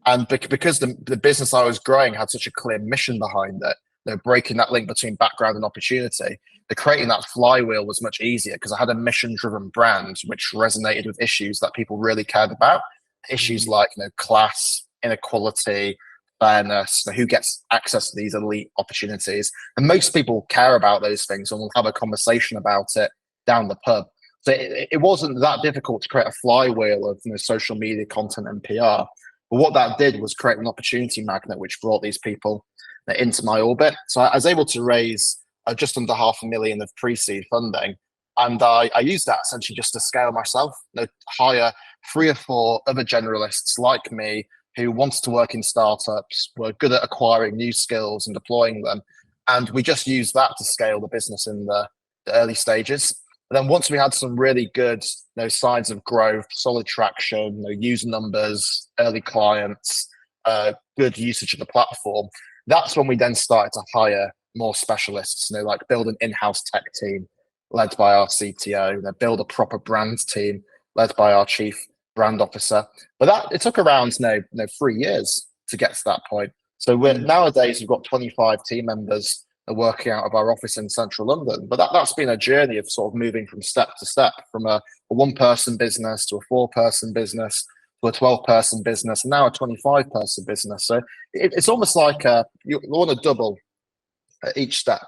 And because the business I was growing had such a clear mission behind it, breaking that link between background and opportunity, creating that flywheel was much easier, because I had a mission-driven brand which resonated with issues that people really cared about. Issues like class, inequality, fairness, who gets access to these elite opportunities. And most people care about those things and will have a conversation about it down the pub. So it wasn't that difficult to create a flywheel of social media content and PR. But what that did was create an opportunity magnet, which brought these people into my orbit. So I was able to raise just under $500,000 of pre-seed funding. And I used that essentially just to scale myself, hire 3 or 4 other generalists like me who wanted to work in startups, were good at acquiring new skills and deploying them. And we just used that to scale the business in the early stages. And then once we had some really good signs of growth, solid traction, user numbers, early clients, good usage of the platform, that's when we then started to hire more specialists, like build an in-house tech team led by our CTO, build a proper brand team led by our chief brand officer. But it took around 3 years to get to that point. So nowadays we've got 25 team members working out of our office in central London. But that's been a journey of sort of moving from step to step, from a 1-person business to a 4-person business to a 12-person business, and now a 25-person business. So it's almost like you want to double at each step.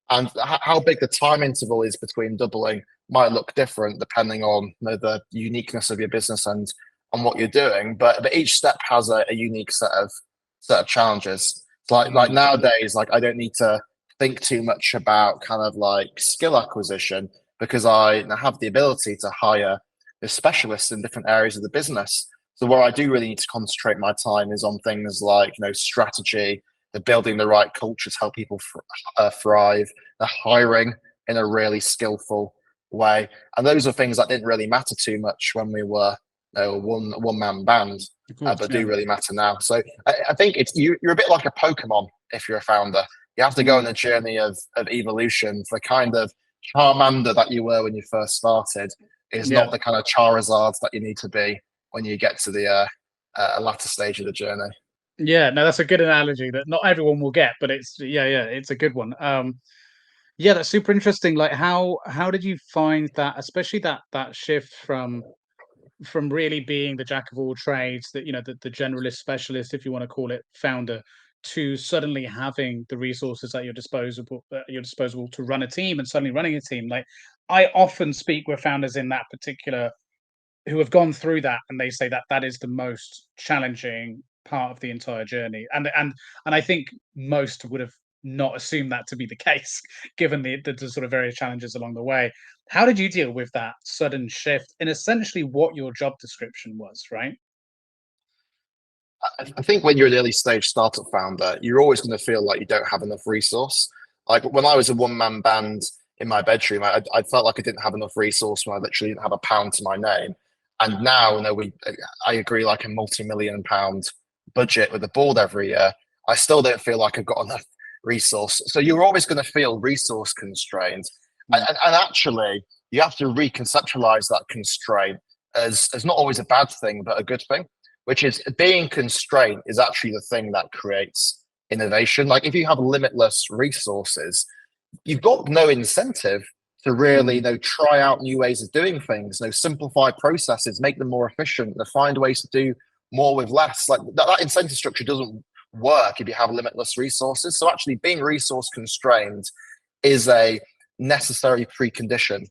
And how big the time interval is between doubling might look different depending on the uniqueness of your business and what you're doing. But each step has a unique set of challenges. Like nowadays, I don't need to think too much about kind of like skill acquisition because I have the ability to hire specialists in different areas of the business. So where I do really need to concentrate my time is on things like strategy, the building the right culture to help people thrive, the hiring in a really skillful way. And those are things that didn't really matter too much when we were a one-man band, but do really matter now. So I think you're a bit like a Pokemon if you're a founder. You have to go on a journey of evolution. The kind of Charmander that you were when you first started is not the kind of Charizard that you need to be when you get to the latter stage of the journey. Yeah, no, that's a good analogy that not everyone will get, but it's it's a good one. Yeah, that's super interesting. Like how did you find that, especially that shift from really being the jack of all trades, that the generalist specialist, if you want to call it, founder, to suddenly having the resources at your disposal to run a team, and suddenly running a team. Like I often speak with founders in that particular who have gone through that, and they say that is the most challenging part of the entire journey. And I think most would have not assumed that to be the case, given the sort of various challenges along the way. How did you deal with that sudden shift in essentially what your job description was, right? I think when you're an early stage startup founder, you're always going to feel like you don't have enough resource. Like when I was a 1-man band in my bedroom, I felt like I didn't have enough resource when I literally didn't have a pound to my name. And now, I agree, like a multi-million-pound budget with the board every year, I still don't feel like I've got enough resource. So you're always going to feel resource constrained. And actually, you have to reconceptualize that constraint as not always a bad thing, but a good thing, which is being constrained is actually the thing that creates innovation. Like if you have limitless resources, you've got no incentive to really try out new ways of doing things, simplify processes, make them more efficient, find ways to do more with less. Like that incentive structure doesn't work if you have limitless resources. So actually being resource constrained is a necessary precondition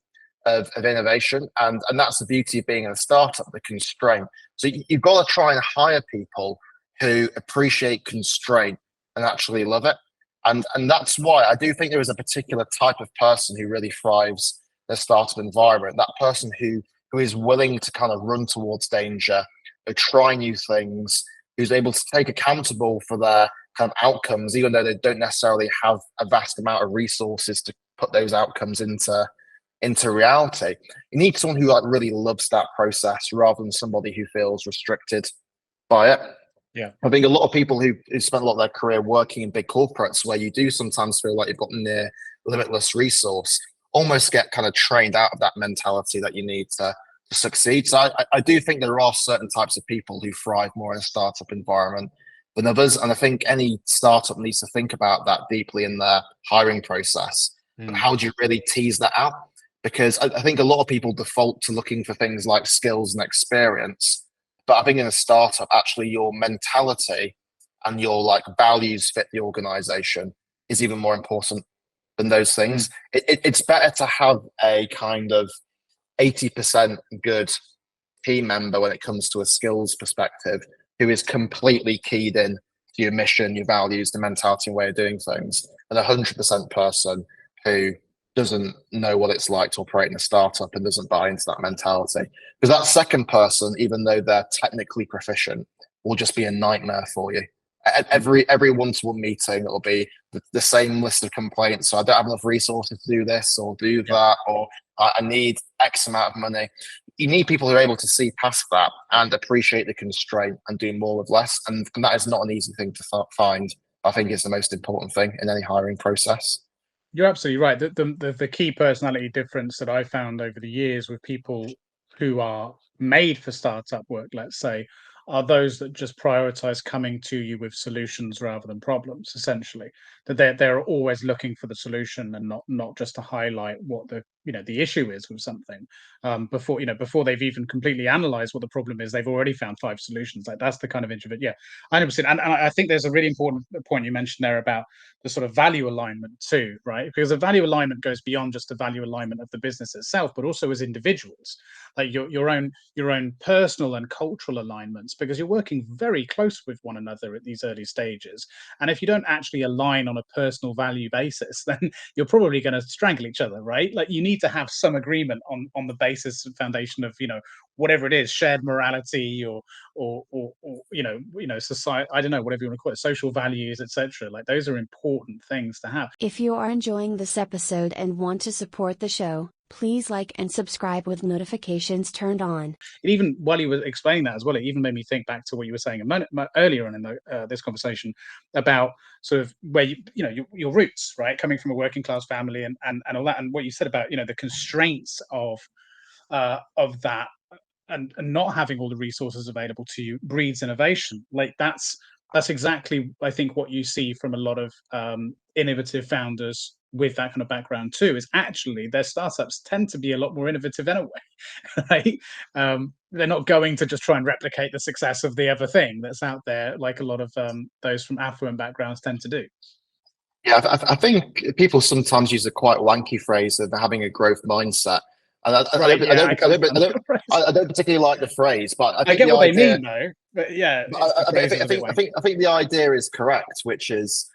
of innovation. And that's the beauty of being in a startup, the constraint. So you've got to try and hire people who appreciate constraint and actually love it. And that's why I do think there is a particular type of person who really thrives in a startup environment, that person who is willing to kind of run towards danger, who try new things, who's able to take accountable for their kind of outcomes, even though they don't necessarily have a vast amount of resources to put those outcomes into reality. You need someone who really loves that process rather than somebody who feels restricted by it. Yeah, I think a lot of people who spent a lot of their career working in big corporates, where you do sometimes feel like you've got near limitless resource, almost get kind of trained out of that mentality that you need to succeed. So I do think there are certain types of people who thrive more in a startup environment than others. And I think any startup needs to think about that deeply in their hiring process. And how do you really tease that out? Because I think a lot of people default to looking for things like skills and experience. But I think in a startup, actually your mentality and your values fit the organization is even more important than those things. It's better to have a kind of 80% good team member when it comes to a skills perspective who is completely keyed in to your mission, your values, the mentality and way of doing things, and 100% person who doesn't know what it's like to operate in a startup and doesn't buy into that mentality. Because that second person, even though they're technically proficient, will just be a nightmare for you. At every one-to-one meeting, it'll be the same list of complaints. So I don't have enough resources to do this or do that, or I need X amount of money. You need people who are able to see past that and appreciate the constraint and do more with less. And that is not an easy thing to find. I think it's the most important thing in any hiring process. You're absolutely right. The key personality difference that I found over the years with people who are made for startup work, let's say, are those that just prioritize coming to you with solutions rather than problems, essentially. That they're always looking for the solution and not just to highlight what the issue is with something. Before they've even completely analyzed what the problem is, they've already found 5 solutions. Like, that's the kind of introvert. Yeah, 100%. And I think there's a really important point you mentioned there about the sort of value alignment too, right? Because the value alignment goes beyond just the value alignment of the business itself, but also as individuals, like your own personal and cultural alignments, because you're working very close with one another at these early stages. And if you don't actually align on a personal value basis, then you're probably going to strangle each other, right? Like, you need to have some agreement on the basis and foundation of whatever it is, shared morality or society, I don't know, whatever you want to call it, social values, etc. Like, those are important things to have. If you are enjoying this episode and want to support the show, please like and subscribe with notifications turned on. And even while you were explaining that as well, it even made me think back to what you were saying a moment earlier on in this conversation about sort of where your roots, right, coming from a working class family and all that, and what you said about the constraints of that, and not having all the resources available to you breeds innovation. Like, that's exactly, I think, what you see from a lot of innovative founders with that kind of background too, is actually their startups tend to be a lot more innovative anyway, right? They're not going to just try and replicate the success of the other thing that's out there, like a lot of those from affluent backgrounds tend to do. Yeah, I think people sometimes use a quite wanky phrase of having a growth mindset. And I don't particularly like the phrase, but I get what they mean, though. But yeah, I think the idea is correct, which is,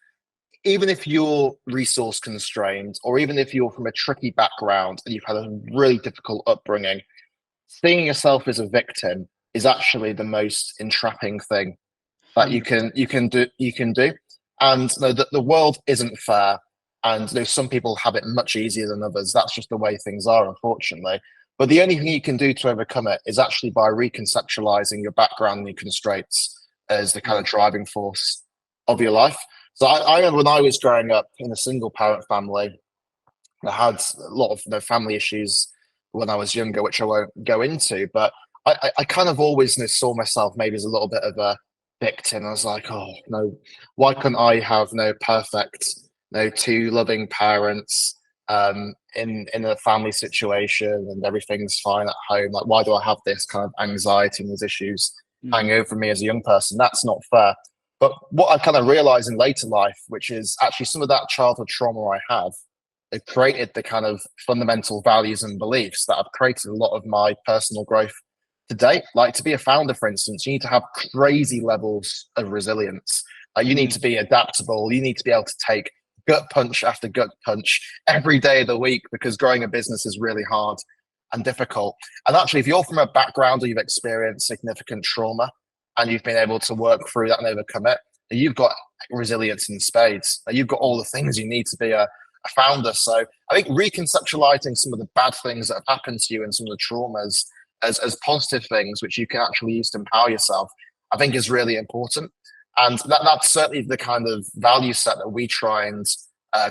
even if you're resource constrained, or even if you're from a tricky background and you've had a really difficult upbringing, seeing yourself as a victim is actually the most entrapping thing that you can do. And the world isn't fair. And some people have it much easier than others. That's just the way things are, unfortunately. But the only thing you can do to overcome it is actually by reconceptualizing your background and your constraints as the kind of driving force of your life. So I remember when I was growing up in a single parent family, I had a lot of family issues when I was younger, which I won't go into. But I kind of always saw myself maybe as a little bit of a victim. I was like, oh no, why couldn't I have perfect 2 loving parents in a family situation and everything's fine at home? Like, why do I have this kind of anxiety and these issues hanging over me as a young person? That's not fair. But what I kind of realized in later life, which is actually some of that childhood trauma I have, it created the kind of fundamental values and beliefs that have created a lot of my personal growth to date. Like, to be a founder, for instance, you need to have crazy levels of resilience. You need to be adaptable. You need to be able to take gut punch after gut punch every day of the week, because growing a business is really hard and difficult. And actually, if you're from a background or you've experienced significant trauma and you've been able to work through that and overcome it, you've got resilience in spades. You've got all the things you need to be a founder. So I think reconceptualizing some of the bad things that have happened to you and some of the traumas as positive things, which you can actually use to empower yourself, I think is really important. And that's certainly the kind of value set that we try and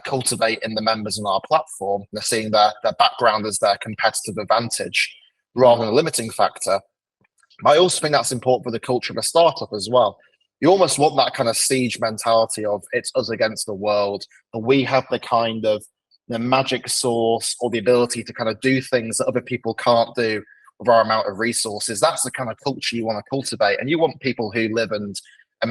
cultivate in the members on our platform. They're seeing their background as their competitive advantage rather than a limiting factor. But I also think that's important for the culture of a startup as well. You almost want that kind of siege mentality of it's us against the world, and we have the kind of the magic sauce or the ability to kind of do things that other people can't do with our amount of resources. That's the kind of culture you want to cultivate, and you want people who live and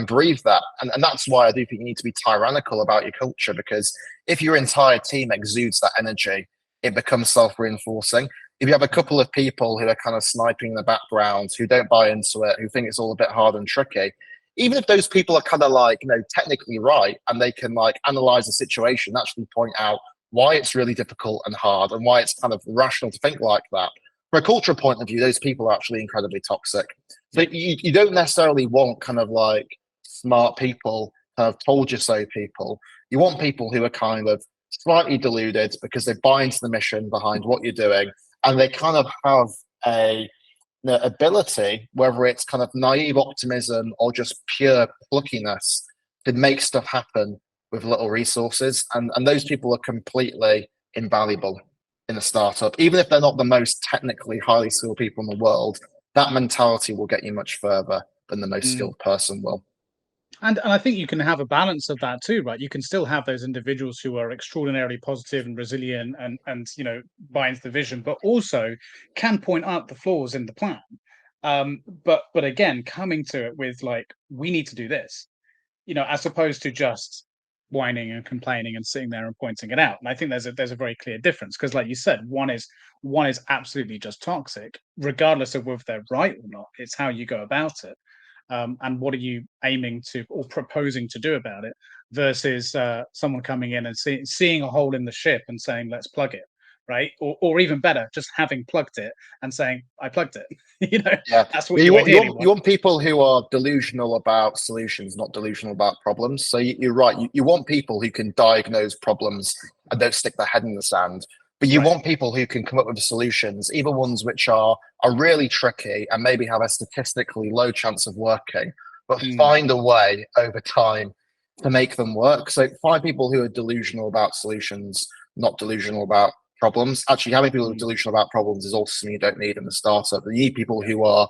breathe that. And that's why I do think you need to be tyrannical about your culture, because if your entire team exudes that energy, it becomes self-reinforcing. if you have a couple of people who are kind of sniping in the background, who don't buy into it, who think it's all a bit hard and tricky, even if those people are kind of like, technically right, and they can like analyze the situation, actually point out why it's really difficult and hard and why it's kind of rational to think like that. From a cultural point of view, those people are actually incredibly toxic. So you don't necessarily want kind of like smart people, kind of told you so people. You want people who are kind of slightly deluded because they buy into the mission behind what you're doing, and they kind of have a ability, whether it's kind of naive optimism or just pure pluckiness, to make stuff happen with little resources. And those people are completely invaluable in a startup. Even if they're not the most technically highly skilled people in the world, that mentality will get you much further than the most skilled person will. And I think you can have a balance of that too, right? You can still have those individuals who are extraordinarily positive and resilient and buy into the vision, but also can point out the flaws in the plan. But again, coming to it with like, we need to do this, as opposed to just whining and complaining and sitting there and pointing it out. And I think there's a very clear difference, because like you said, one is absolutely just toxic, regardless of whether they're right or not. It's how you go about it. And what are you aiming to or proposing to do about it, versus someone coming in and seeing a hole in the ship and saying, let's plug it, right? Or even better, just having plugged it and saying, I plugged it. That's what you want people who are delusional about solutions, not delusional about problems. So you're right. You want people who can diagnose problems and don't stick their head in the sand. But you want people who can come up with solutions, even ones which are really tricky and maybe have a statistically low chance of working, but find a way over time to make them work. So find people who are delusional about solutions, not delusional about problems. Actually, having people who are delusional about problems is also something you don't need in the startup. You need people who are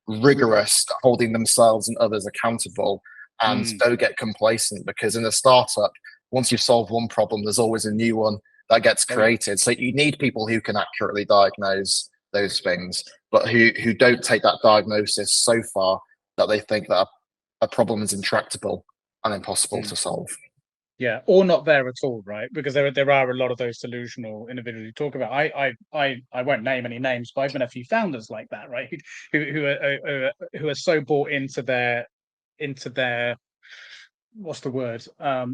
rigorous, holding themselves and others accountable, and don't get complacent, because in a startup, once you've solved one problem, there's always a new one that gets created. So you need people who can accurately diagnose those things, but who don't take that diagnosis so far that they think that a problem is intractable and impossible to solve. Yeah, or not there at all, right? Because there are a lot of those delusional individuals you talk about. I won't name any names, but I've been a few founders like that, right? Who are so bought into their what's the word?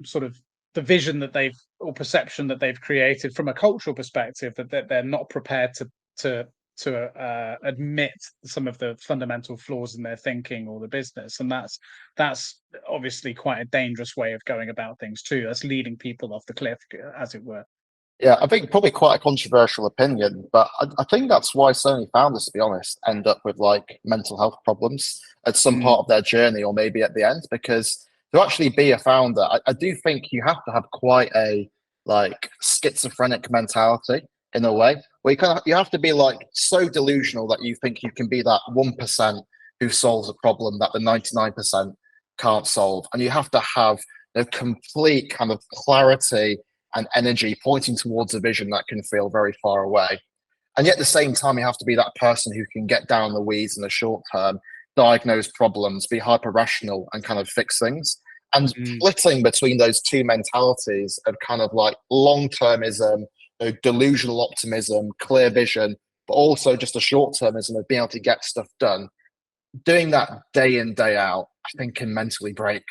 Sort of the vision that they've, or perception that they've created from a cultural perspective, that they're not prepared to admit some of the fundamental flaws in their thinking or the business. And that's obviously quite a dangerous way of going about things too. That's leading people off the cliff, as it were. Yeah, I think probably quite a controversial opinion, but I think that's why so many founders, to be honest, end up with like mental health problems at some part of their journey, or maybe at the end. Because to actually be a founder, I do think you have to have quite a like schizophrenic mentality in a way, where you have to be like so delusional that you think you can be that 1% who solves a problem that the 99% can't solve, and you have to have a complete kind of clarity and energy pointing towards a vision that can feel very far away. And yet at the same time, you have to be that person who can get down the weeds in the short term, diagnose problems, be hyper rational, and kind of fix things. And splitting between those two mentalities of kind of like long-termism, delusional optimism, clear vision, but also just a short-termism of being able to get stuff done. Doing that day in, day out, I think can mentally break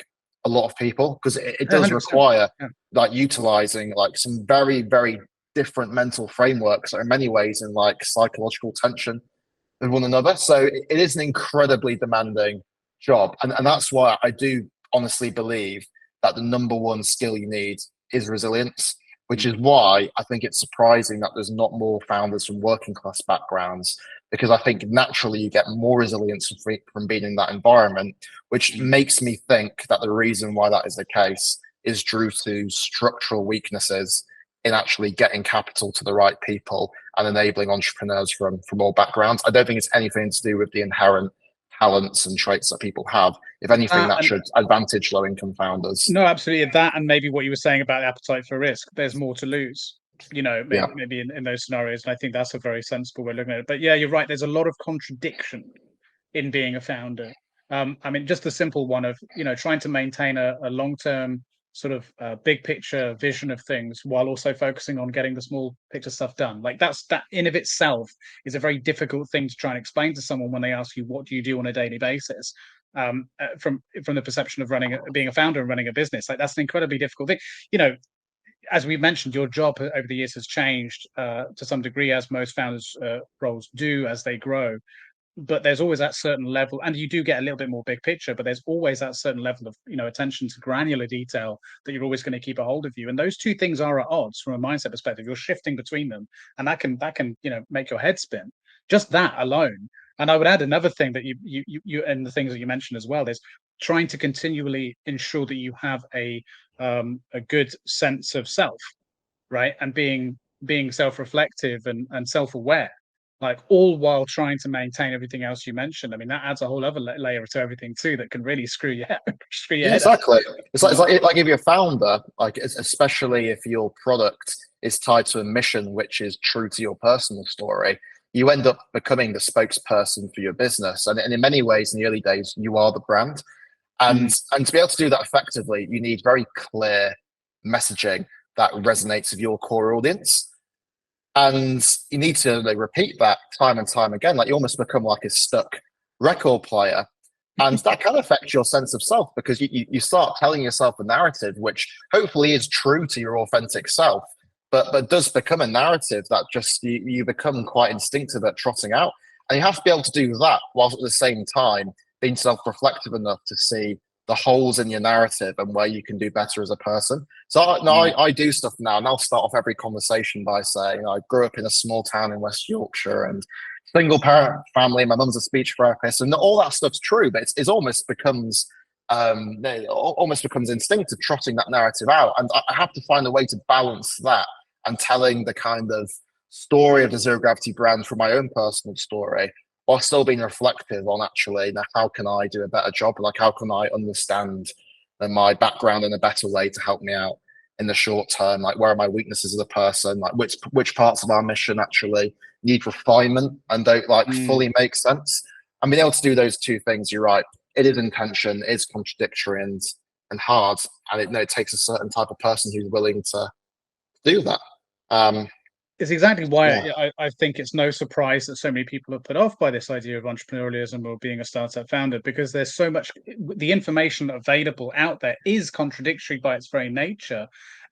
a lot of people, because it does require like utilizing like some very, very different mental frameworks that are in many ways in like psychological tension with one another. So it is an incredibly demanding job. And that's why I do honestly believe that the number one skill you need is resilience, which is why I think it's surprising that there's not more founders from working class backgrounds, because I think naturally you get more resilience from being in that environment, which makes me think that the reason why that is the case is due to structural weaknesses in actually getting capital to the right people and enabling entrepreneurs from all backgrounds. I don't think it's anything to do with the inherent talents and traits that people have. If anything, that should advantage low-income founders. No, absolutely. That, and maybe what you were saying about the appetite for risk. There's more to lose, maybe in those scenarios. And I think that's a very sensible way of looking at it. But yeah, you're right. There's a lot of contradiction in being a founder. I mean, just the simple one of, trying to maintain a long-term sort of big picture vision of things while also focusing on getting the small picture stuff done. Like that in of itself is a very difficult thing to try and explain to someone when they ask you, what do you do on a daily basis? From the perception of being a founder and running a business, like that's an incredibly difficult thing. As we mentioned, your job over the years has changed to some degree, as most founders' roles do as they grow. But there's always that certain level, and you do get a little bit more big picture, but there's always that certain level of attention to granular detail that you're always going to keep a hold of you. And those two things are at odds from a mindset perspective. You're shifting between them, and that can make your head spin. Just that alone. And I would add another thing that you and the things that you mentioned as well is trying to continually ensure that you have a good sense of self, right? And being self-reflective and self-aware, like all while trying to maintain everything else you mentioned. I mean, that adds a whole other layer to everything too that can really screw your head exactly up. it's like if you're a founder, like especially if your product is tied to a mission which is true to your personal story, you end up becoming the spokesperson for your business, and in many ways in the early days you are the brand. And to be able to do that effectively, you need very clear messaging that resonates with your core audience. And you need to repeat that time and time again. Like you almost become like a stuck record player. And that can affect your sense of self, because you start telling yourself a narrative which hopefully is true to your authentic self, but does become a narrative that just you become quite instinctive at trotting out. And you have to be able to do that whilst at the same time being self-reflective enough to see the holes in your narrative and where you can do better as a person. So I do stuff now, and I'll start off every conversation by saying I grew up in a small town in West Yorkshire and single parent family. My mum's a speech therapist, and all that stuff's true, but it almost becomes instinctive, trotting that narrative out. And I have to find a way to balance that and telling the kind of story of the Zero Gravity brand from my own personal story, while still being reflective on actually how can I do a better job? Like how can I understand my background in a better way to help me out in the short term? Like where are my weaknesses as a person? Like which parts of our mission actually need refinement and don't fully make sense? And being able to do those two things, you're right, it is intention, it's contradictory and hard, and it takes a certain type of person who's willing to do that. It's exactly why I think it's no surprise that so many people are put off by this idea of entrepreneurialism or being a startup founder, because there's so much, the information available out there is contradictory by its very nature.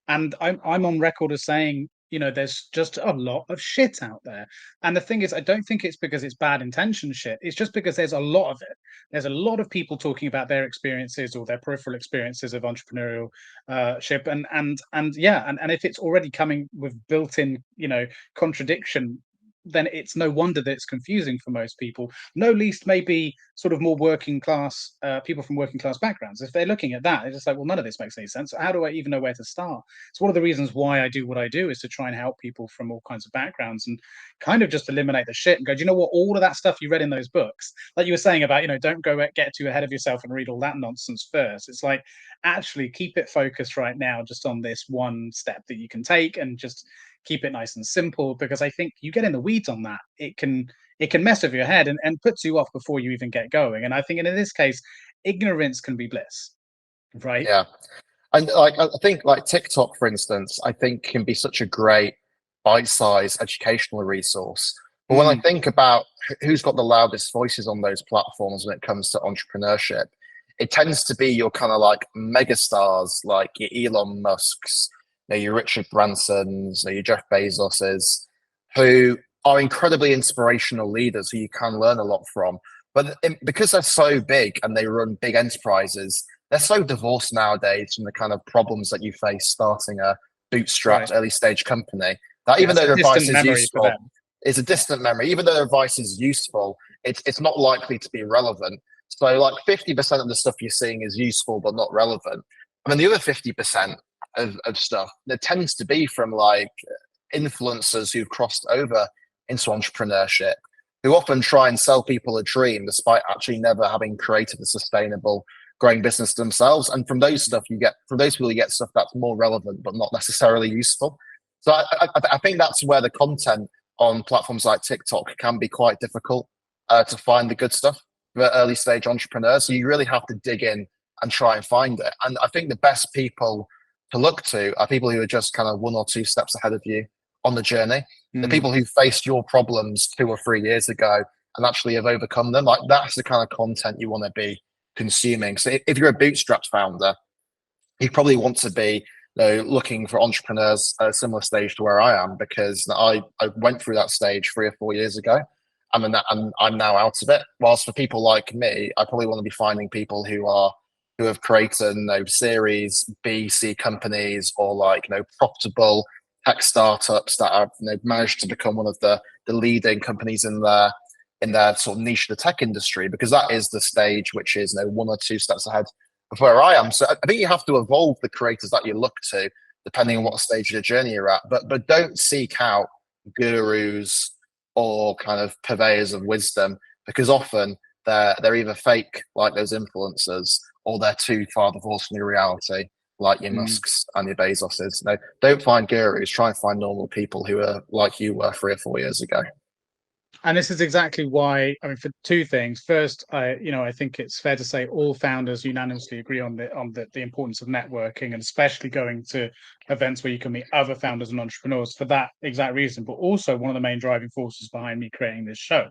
And I'm on record as saying, there's just a lot of shit out there. And the thing is, I don't think it's because it's bad intention shit. It's just because there's a lot of it. There's a lot of people talking about their experiences or their peripheral experiences of entrepreneurial ship. And if it's already coming with built-in, contradiction, then it's no wonder that it's confusing for most people, no least maybe sort of more working class people from working class backgrounds. If they're looking at that, they're just like, well, none of this makes any sense. How do I even know where to start? So one of the reasons why I do what I do is to try and help people from all kinds of backgrounds and kind of just eliminate the shit and go, do you know what, all of that stuff you read in those books, like you were saying about, don't get too ahead of yourself and read all that nonsense first. It's like, actually keep it focused right now just on this one step that you can take, and just keep it nice and simple, because I think you get in the weeds on that, it can mess with your head and puts you off before you even get going. And I think in this case, ignorance can be bliss, right? Yeah. And I think TikTok, for instance, I think can be such a great bite-sized educational resource. But when I think about who's got the loudest voices on those platforms when it comes to entrepreneurship, it tends to be your kind of megastars, like your Elon Musks, your Richard Bransons, your Jeff Bezoses, who are incredibly inspirational leaders who you can learn a lot from. But because they're so big and they run big enterprises, they're so divorced nowadays from the kind of problems that you face starting a bootstrapped early stage company, that even though their advice is useful, it's a distant memory. Even though their advice is useful, it's not likely to be relevant. So 50% of the stuff you're seeing is useful but not relevant. I mean, the other 50% of stuff that tends to be from influencers who've crossed over into entrepreneurship, who often try and sell people a dream despite actually never having created a sustainable growing business themselves. And from those people you get stuff that's more relevant but not necessarily useful. So I think that's where the content on platforms like TikTok can be quite difficult to find the good stuff for early stage entrepreneurs. So you really have to dig in and try and find it. And I think the best people to look to are people who are just kind of 1 or 2 steps ahead of you on the journey. The people who faced your problems 2 or 3 years ago and actually have overcome them. Like, that's the kind of content you want to be consuming. So if you're a bootstrapped founder, you probably want to be looking for entrepreneurs at a similar stage to where I am, because I went through that stage 3 or 4 years ago. I'm now out of it. Whilst for people like me, I probably want to be finding people who have created Series B, C companies, or like profitable tech startups that have managed to become one of the leading companies in their sort of niche of the tech industry, because that is the stage which is 1 or 2 steps ahead of where I am. So I think you have to evolve the creators that you look to depending on what stage of the journey you're at. But don't seek out gurus or kind of purveyors of wisdom, because often they're either fake, like those influencers, or they're too far divorced from your reality, like your Musks and your Bezoses. No, don't find gurus. Try and find normal people who are like you were 3 or 4 years ago. And this is exactly why, I mean, for 2 things. First, I think it's fair to say all founders unanimously agree on the importance of networking, and especially going to events where you can meet other founders and entrepreneurs for that exact reason. But also, one of the main driving forces behind me creating this show,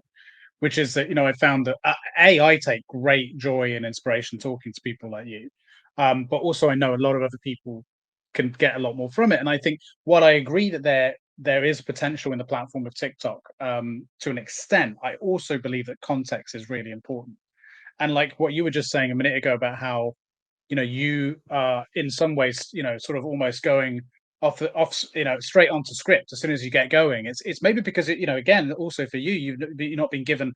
which is that I found that I take great joy and inspiration talking to people like you, but also I know a lot of other people can get a lot more from it. And I think what I agree that there is potential in the platform of TikTok to an extent. I also believe that context is really important. And like what you were just saying a minute ago about how you are in some ways sort of almost going off straight onto script as soon as you get going. It's maybe because again, also for you've not been given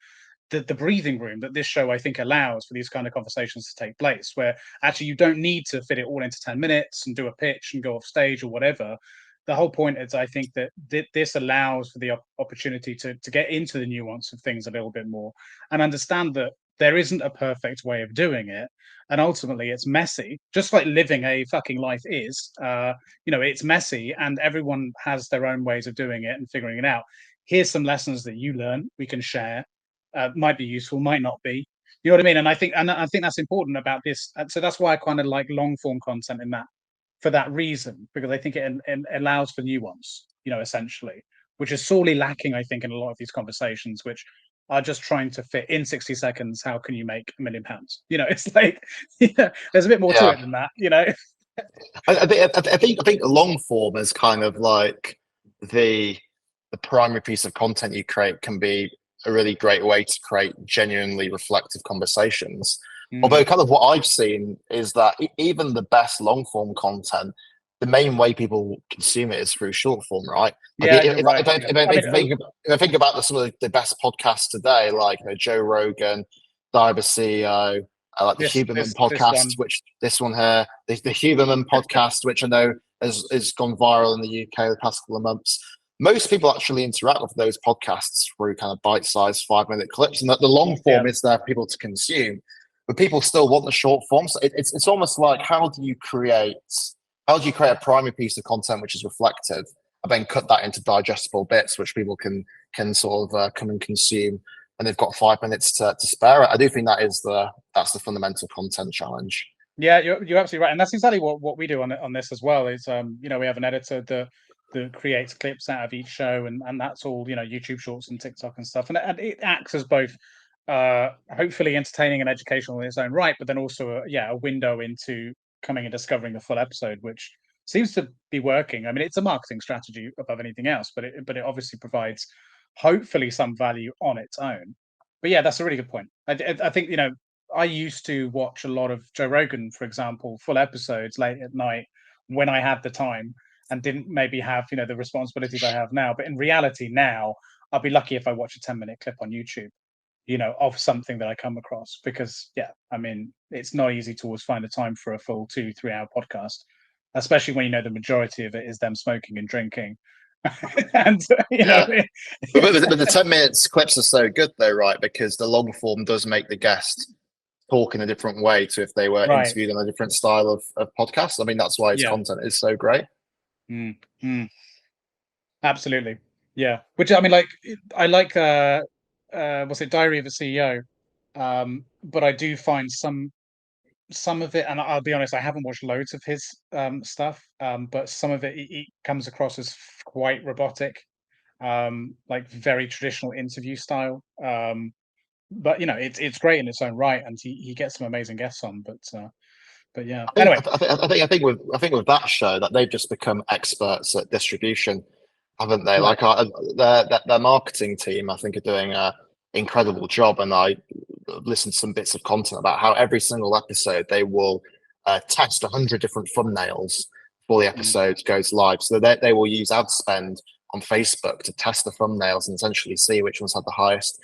the breathing room that this show I think allows for these kind of conversations to take place, where actually you don't need to fit it all into 10 minutes and do a pitch and go off stage or whatever. The whole point is, I think that this allows for the opportunity to get into the nuance of things a little bit more and understand that there isn't a perfect way of doing it. And ultimately, it's messy, just like living a fucking life is. It's messy, and everyone has their own ways of doing it and figuring it out. Here's some lessons that you learn, we can share. Might be useful, might not be. You know what I mean? And I think that's important about this. And so that's why I kind of like long form content in that, for that reason, because I think it allows for nuance, essentially, which is sorely lacking, I think, in a lot of these conversations, which are just trying to fit in 60 seconds. How can you make £1 million? It's like, there's a bit more to it than that, I think long form is kind of like the primary piece of content you create can be a really great way to create genuinely reflective conversations. Although kind of what I've seen is that even the best long form content, the main way people consume it is through short form, right? If I think about some of the best podcasts today, like Joe Rogan, Cyber CEO, like the Huberman podcast, which this one here, the Huberman podcast, which I know has gone viral in the UK the past couple of months. Most people actually interact with those podcasts through kind of bite-sized 5-minute clips, and that the long form is there for people to consume. But people still want the short form. So it's almost like, how do you create a primary piece of content which is reflective, and then cut that into digestible bits which people can sort of come and consume, and they've got 5 minutes to spare it. I do think that's the fundamental content challenge. Yeah, you're absolutely right, and that's exactly what we do on this as well. Is we have an editor that creates clips out of each show, and that's all YouTube Shorts and TikTok and stuff, and it acts as both hopefully entertaining and educational in its own right, but then also a window into coming and discovering the full episode, which seems to be working. I mean, it's a marketing strategy above anything else, but it obviously provides hopefully some value on its own. But yeah, that's a really good point. I think I used to watch a lot of Joe Rogan, for example, full episodes late at night when I had the time and didn't maybe have the responsibilities I have now. But in reality now, I'll be lucky if I watch a 10-minute clip on YouTube of something that I come across, because I mean, it's not easy to always find the time for a full 2-3 hour podcast, especially when the majority of it is them smoking and drinking. And but the 10 minutes clips are so good though, right? Because the long form does make the guest talk in a different way to if they were interviewed on a different style of podcast. I mean, that's why its content is so great. Absolutely. Yeah. Which I mean, like, I like what's it, Diary of a CEO. But I do find some some of it, and I'll be honest, I haven't watched loads of his stuff, but some of it comes across as quite robotic, like very traditional interview style. But it's great in its own right, and he gets some amazing guests on. But yeah. Anyway, I think with that show that they've just become experts at distribution, haven't they? Right. Like their marketing team, I think, are doing a incredible job. And I listened to some bits of content about how every single episode they will test 100 different thumbnails before the episode goes live. So they will use ad spend on Facebook to test the thumbnails and essentially see which ones have the highest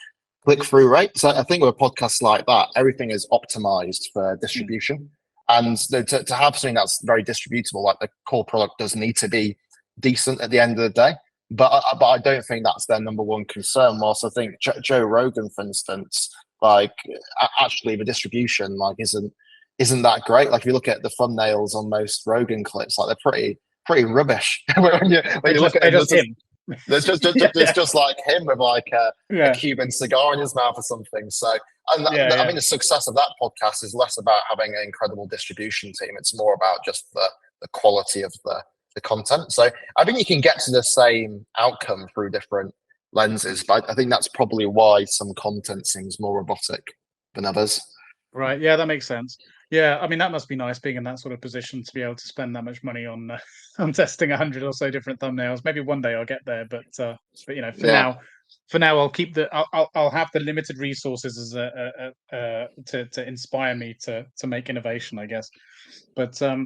click-through rate. So I think with podcasts like that, everything is optimized for distribution. And to have something that's very distributable, like the core product, does need to be decent at the end of the day. But I don't think that's their number one concern. Whilst I think Joe Rogan, for instance, like actually the distribution like isn't that great. Like if you look at the thumbnails on most Rogan clips, like they're pretty rubbish. when you look at him, there's just like him with like a Cuban cigar in his mouth or something. So I mean, the success of that podcast is less about having an incredible distribution team. It's more about just the quality of the content. So I think you can get to the same outcome through different lenses, but I think that's probably why some content seems more robotic than others. Right. Yeah, that makes sense. Yeah, I mean that must be nice being in that sort of position to be able to spend that much money on testing 100 or so different thumbnails. Maybe one day I'll get there, but for now I'll keep I'll have the limited resources as to inspire me to make innovation, I guess. But so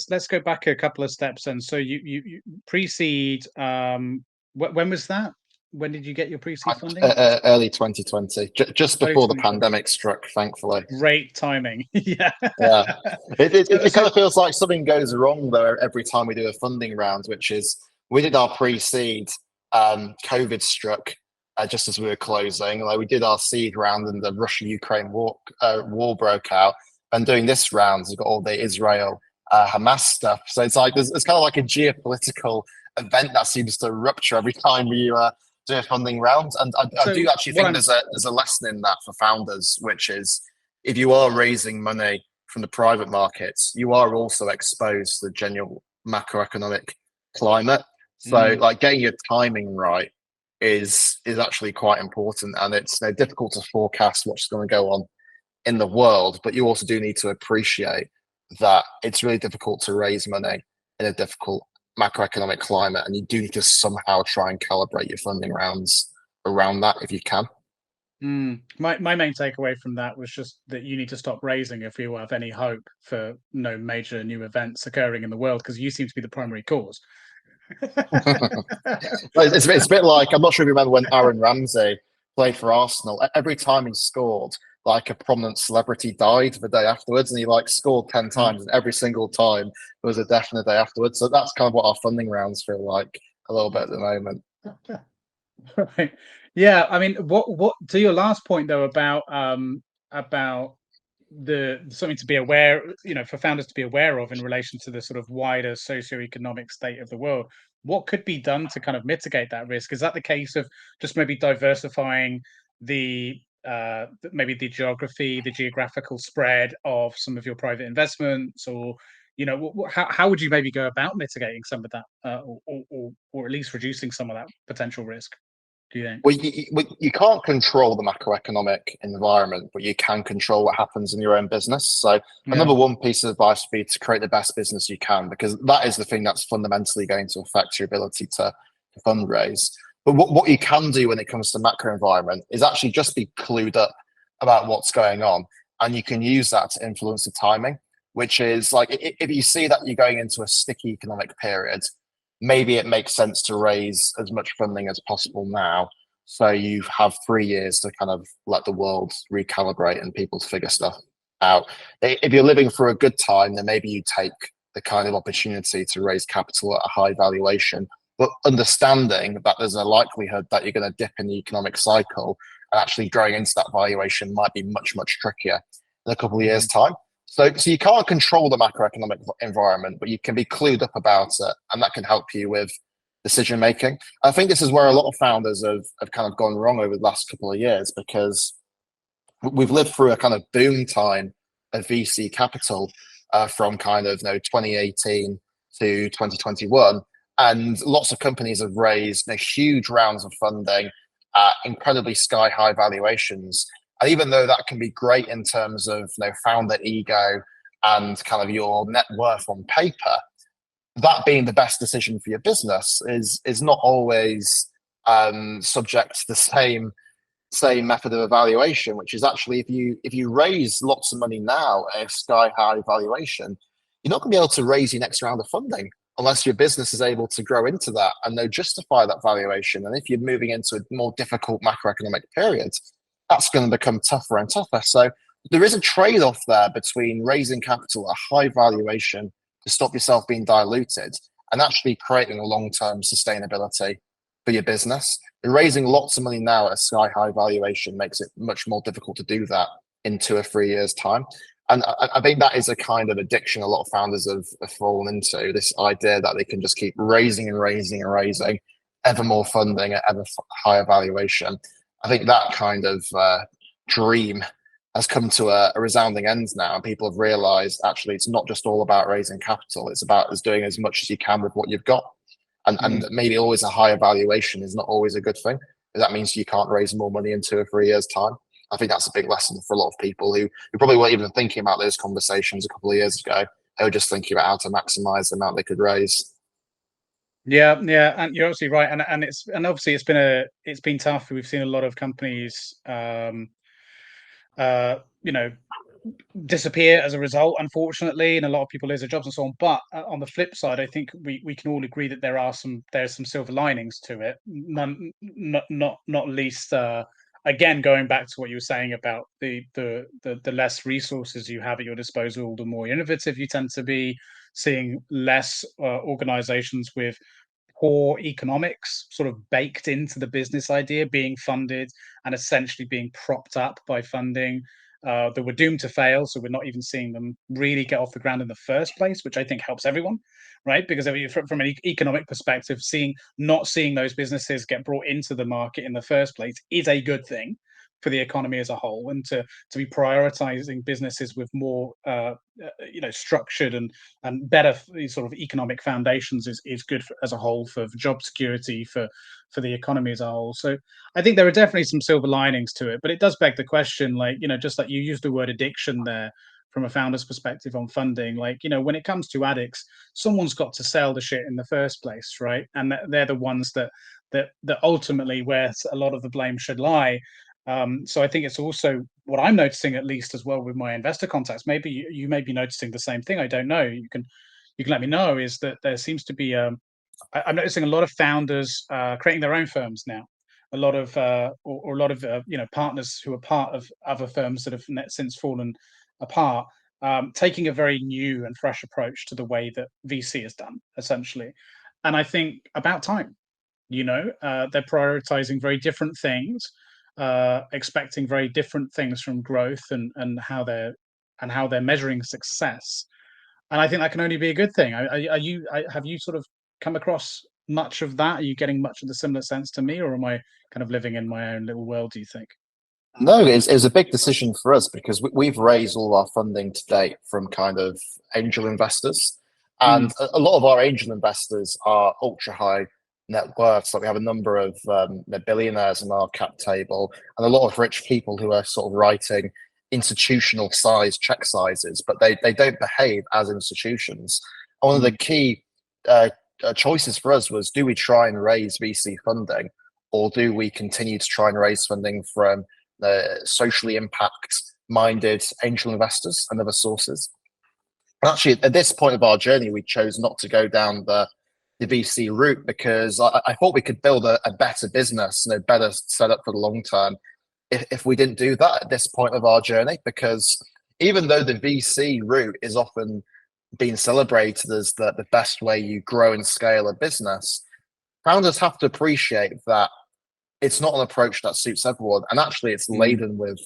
let's go back a couple of steps. And so you pre-seed. When was that? When did you get your pre-seed funding? Early 2020, just before the pandemic struck, thankfully. Great timing. Yeah. It kind of feels like something goes wrong there every time we do a funding round, which is we did our pre-seed, COVID struck just as we were closing. Like we did our seed round and the Russia-Ukraine war broke out. And doing this round, we've got all the Israel Hamas stuff. So it's like it's kind of like a geopolitical event that seems to rupture every time we do a funding round. And I do actually think there's a lesson in that for founders, which is if you are raising money from the private markets, you are also exposed to the general macroeconomic climate. So like getting your timing right is actually quite important, and it's difficult to forecast what's going to go on in the world, but you also do need to appreciate that it's really difficult to raise money in a difficult macroeconomic climate, and you do need to somehow try and calibrate your funding rounds around that if you can. My main takeaway from that was just that you need to stop raising if you have any hope for no major new events occurring in the world, because you seem to be the primary cause. It's a bit like, I'm not sure if you remember when Aaron Ramsey played for Arsenal. Every time he scored, like a prominent celebrity died the day afterwards, and he like scored 10 times, and every single time there was a death in the day afterwards. So that's kind of what our funding rounds feel like a little bit at the moment. Right. Yeah. I mean, what to your last point though about the something to be aware, for founders to be aware of in relation to the sort of wider socioeconomic state of the world, what could be done to kind of mitigate that risk? Is that the case of just maybe diversifying maybe the geographical spread of some of your private investments, or how would you maybe go about mitigating some of that, or at least reducing some of that potential risk, do you think? Well, you can't control the macroeconomic environment, but you can control what happens in your own business. So number one piece of advice would be to create the best business you can, because that is the thing that's fundamentally going to affect your ability to fundraise. But what you can do when it comes to macro environment is actually just be clued up about what's going on, and you can use that to influence the timing, which is like if you see that you're going into a sticky economic period, maybe it makes sense to raise as much funding as possible now, so you have 3 years to kind of let the world recalibrate and people to figure stuff out. If you're living for a good time, then maybe you take the kind of opportunity to raise capital at a high valuation, but understanding that there's a likelihood that you're going to dip in the economic cycle, and actually growing into that valuation might be much, much trickier in a couple of years' time. So you can't control the macroeconomic environment, but you can be clued up about it, and that can help you with decision making. I think this is where a lot of founders have kind of gone wrong over the last couple of years, because we've lived through a kind of boom time of VC capital from kind of 2018 to 2021, and lots of companies have raised huge rounds of funding at incredibly sky high valuations. And even though that can be great in terms of founder ego and kind of your net worth on paper, that being the best decision for your business is not always subject to the same method of evaluation, which is actually if you raise lots of money now at a sky high valuation, you're not going to be able to raise your next round of funding unless your business is able to grow into that and justify that valuation. And if you're moving into a more difficult macroeconomic period, that's going to become tougher and tougher. So there is a trade-off there between raising capital at a high valuation to stop yourself being diluted and actually creating a long-term sustainability for your business. Raising lots of money now at a sky-high valuation makes it much more difficult to do that in 2 or 3 years' time. And I think that is a kind of addiction a lot of founders have fallen into, this idea that they can just keep raising and raising and raising ever more funding at ever higher valuation. I think that kind of dream has come to a resounding end now, and people have realized actually it's not just all about raising capital, it's about doing as much as you can with what you've got. And maybe always a higher valuation is not always a good thing. That means you can't raise more money in 2 or 3 years' time. I think that's a big lesson for a lot of people who probably weren't even thinking about those conversations a couple of years ago. They were just thinking about how to maximize the amount they could raise. Yeah, and you're absolutely right. And obviously it's been tough. We've seen a lot of companies disappear as a result, unfortunately, and a lot of people lose their jobs and so on. But on the flip side, I think we can all agree that there's some silver linings to it. Not least, again, going back to what you were saying about the less resources you have at your disposal, the more innovative you tend to be. Seeing less organizations with poor economics sort of baked into the business idea, being funded and essentially being propped up by funding that were doomed to fail. So we're not even seeing them really get off the ground in the first place, which I think helps everyone, right? Because from an economic perspective, not seeing those businesses get brought into the market in the first place is a good thing for the economy as a whole, and to be prioritizing businesses with more structured and better sort of economic foundations is good as a whole for job security, for the economy as a whole. So I think there are definitely some silver linings to it, but it does beg the question, just like you used the word addiction there from a founder's perspective on funding, when it comes to addicts, someone's got to sell the shit in the first place, right? And they're the ones that ultimately where a lot of the blame should lie. So I think it's also what I'm noticing, at least as well, with my investor contacts. Maybe you may be noticing the same thing. I don't know. You can let me know. Is that there seems to be I'm noticing a lot of founders creating their own firms now. A lot of partners who are part of other firms that have since fallen apart, taking a very new and fresh approach to the way that VC is done, essentially. And I think about time. They're prioritizing very different things. Expecting very different things from growth and how they're measuring success, and I think that can only be a good thing. Have you sort of come across much of that? Are you getting much of the similar sense to me, or am I kind of living in my own little world, do you think? No, it's a big decision for us because we've raised all our funding to date from kind of angel investors, and a lot of our angel investors are ultra high net worth. So we have a number of billionaires on our cap table, and a lot of rich people who are sort of writing institutional size check sizes, but they don't behave as institutions. And one of the key choices for us was, do we try and raise VC funding, or do we continue to try and raise funding from socially impact-minded angel investors and other sources? And actually, at this point of our journey, we chose not to go down the VC route because I thought we could build a better business, better set up for the long term if we didn't do that at this point of our journey. Because even though the VC route is often being celebrated as the best way you grow and scale a business, founders have to appreciate that it's not an approach that suits everyone, and actually it's laden with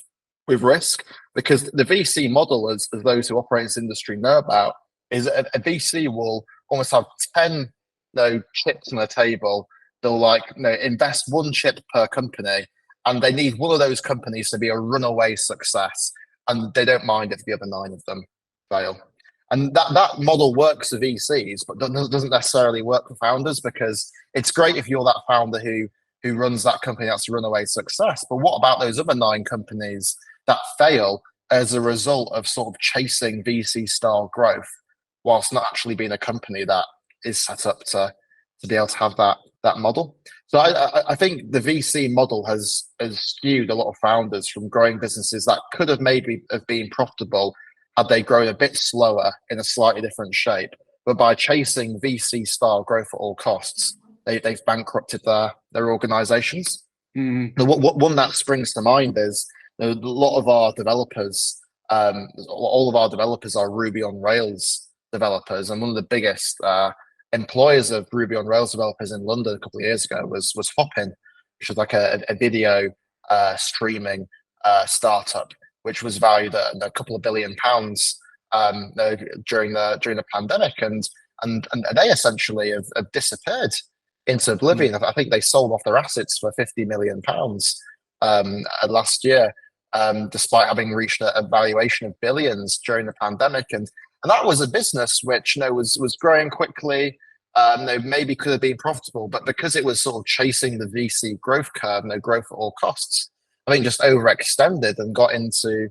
risk. Because the VC model, as those who operate in this industry know about, is a VC will almost have 10 chips on the table. They'll like invest one chip per company, and they need one of those companies to be a runaway success, and they don't mind if the other 9 of them fail. And that model works for VCs, but doesn't necessarily work for founders, because it's great if you're that founder who runs that company that's a runaway success. But what about those other 9 companies that fail as a result of sort of chasing VC style growth, whilst not actually being a company that is set up to be able to have that model? So I think the VC model has skewed a lot of founders from growing businesses that could have maybe have been profitable had they grown a bit slower in a slightly different shape. But by chasing VC style growth at all costs, they've bankrupted their organizations. One that springs to mind is a lot of our developers, all of our developers are Ruby on Rails developers, and one of the biggest employers of Ruby on Rails developers in London a couple of years ago was Hopin, which was like a video streaming startup, which was valued at a couple of £1 billion during the pandemic, and they essentially have disappeared into oblivion. I think they sold off their assets for £50 million last year, despite having reached a valuation of billions during the pandemic. And that was a business which was growing quickly. Maybe could have been profitable, but because it was sort of chasing the VC growth curve, growth at all costs, I think just overextended and got into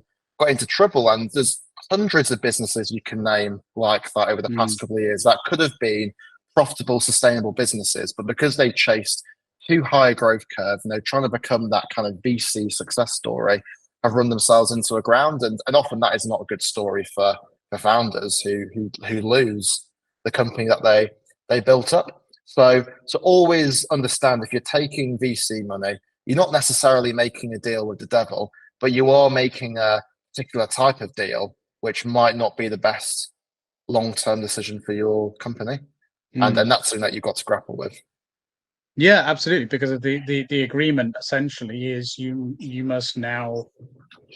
trouble. And there's hundreds of businesses you can name like that over the past couple of years that could have been profitable, sustainable businesses, but because they chased too high a growth curve, trying to become that kind of VC success story, have run themselves into a ground. And often that is not a good story for founders who lose the company that they built up. So always understand, if you're taking VC money, you're not necessarily making a deal with the devil, but you are making a particular type of deal which might not be the best long-term decision for your company. And that's something that you've got to grapple with. Yeah, absolutely. Because of the agreement essentially is you must now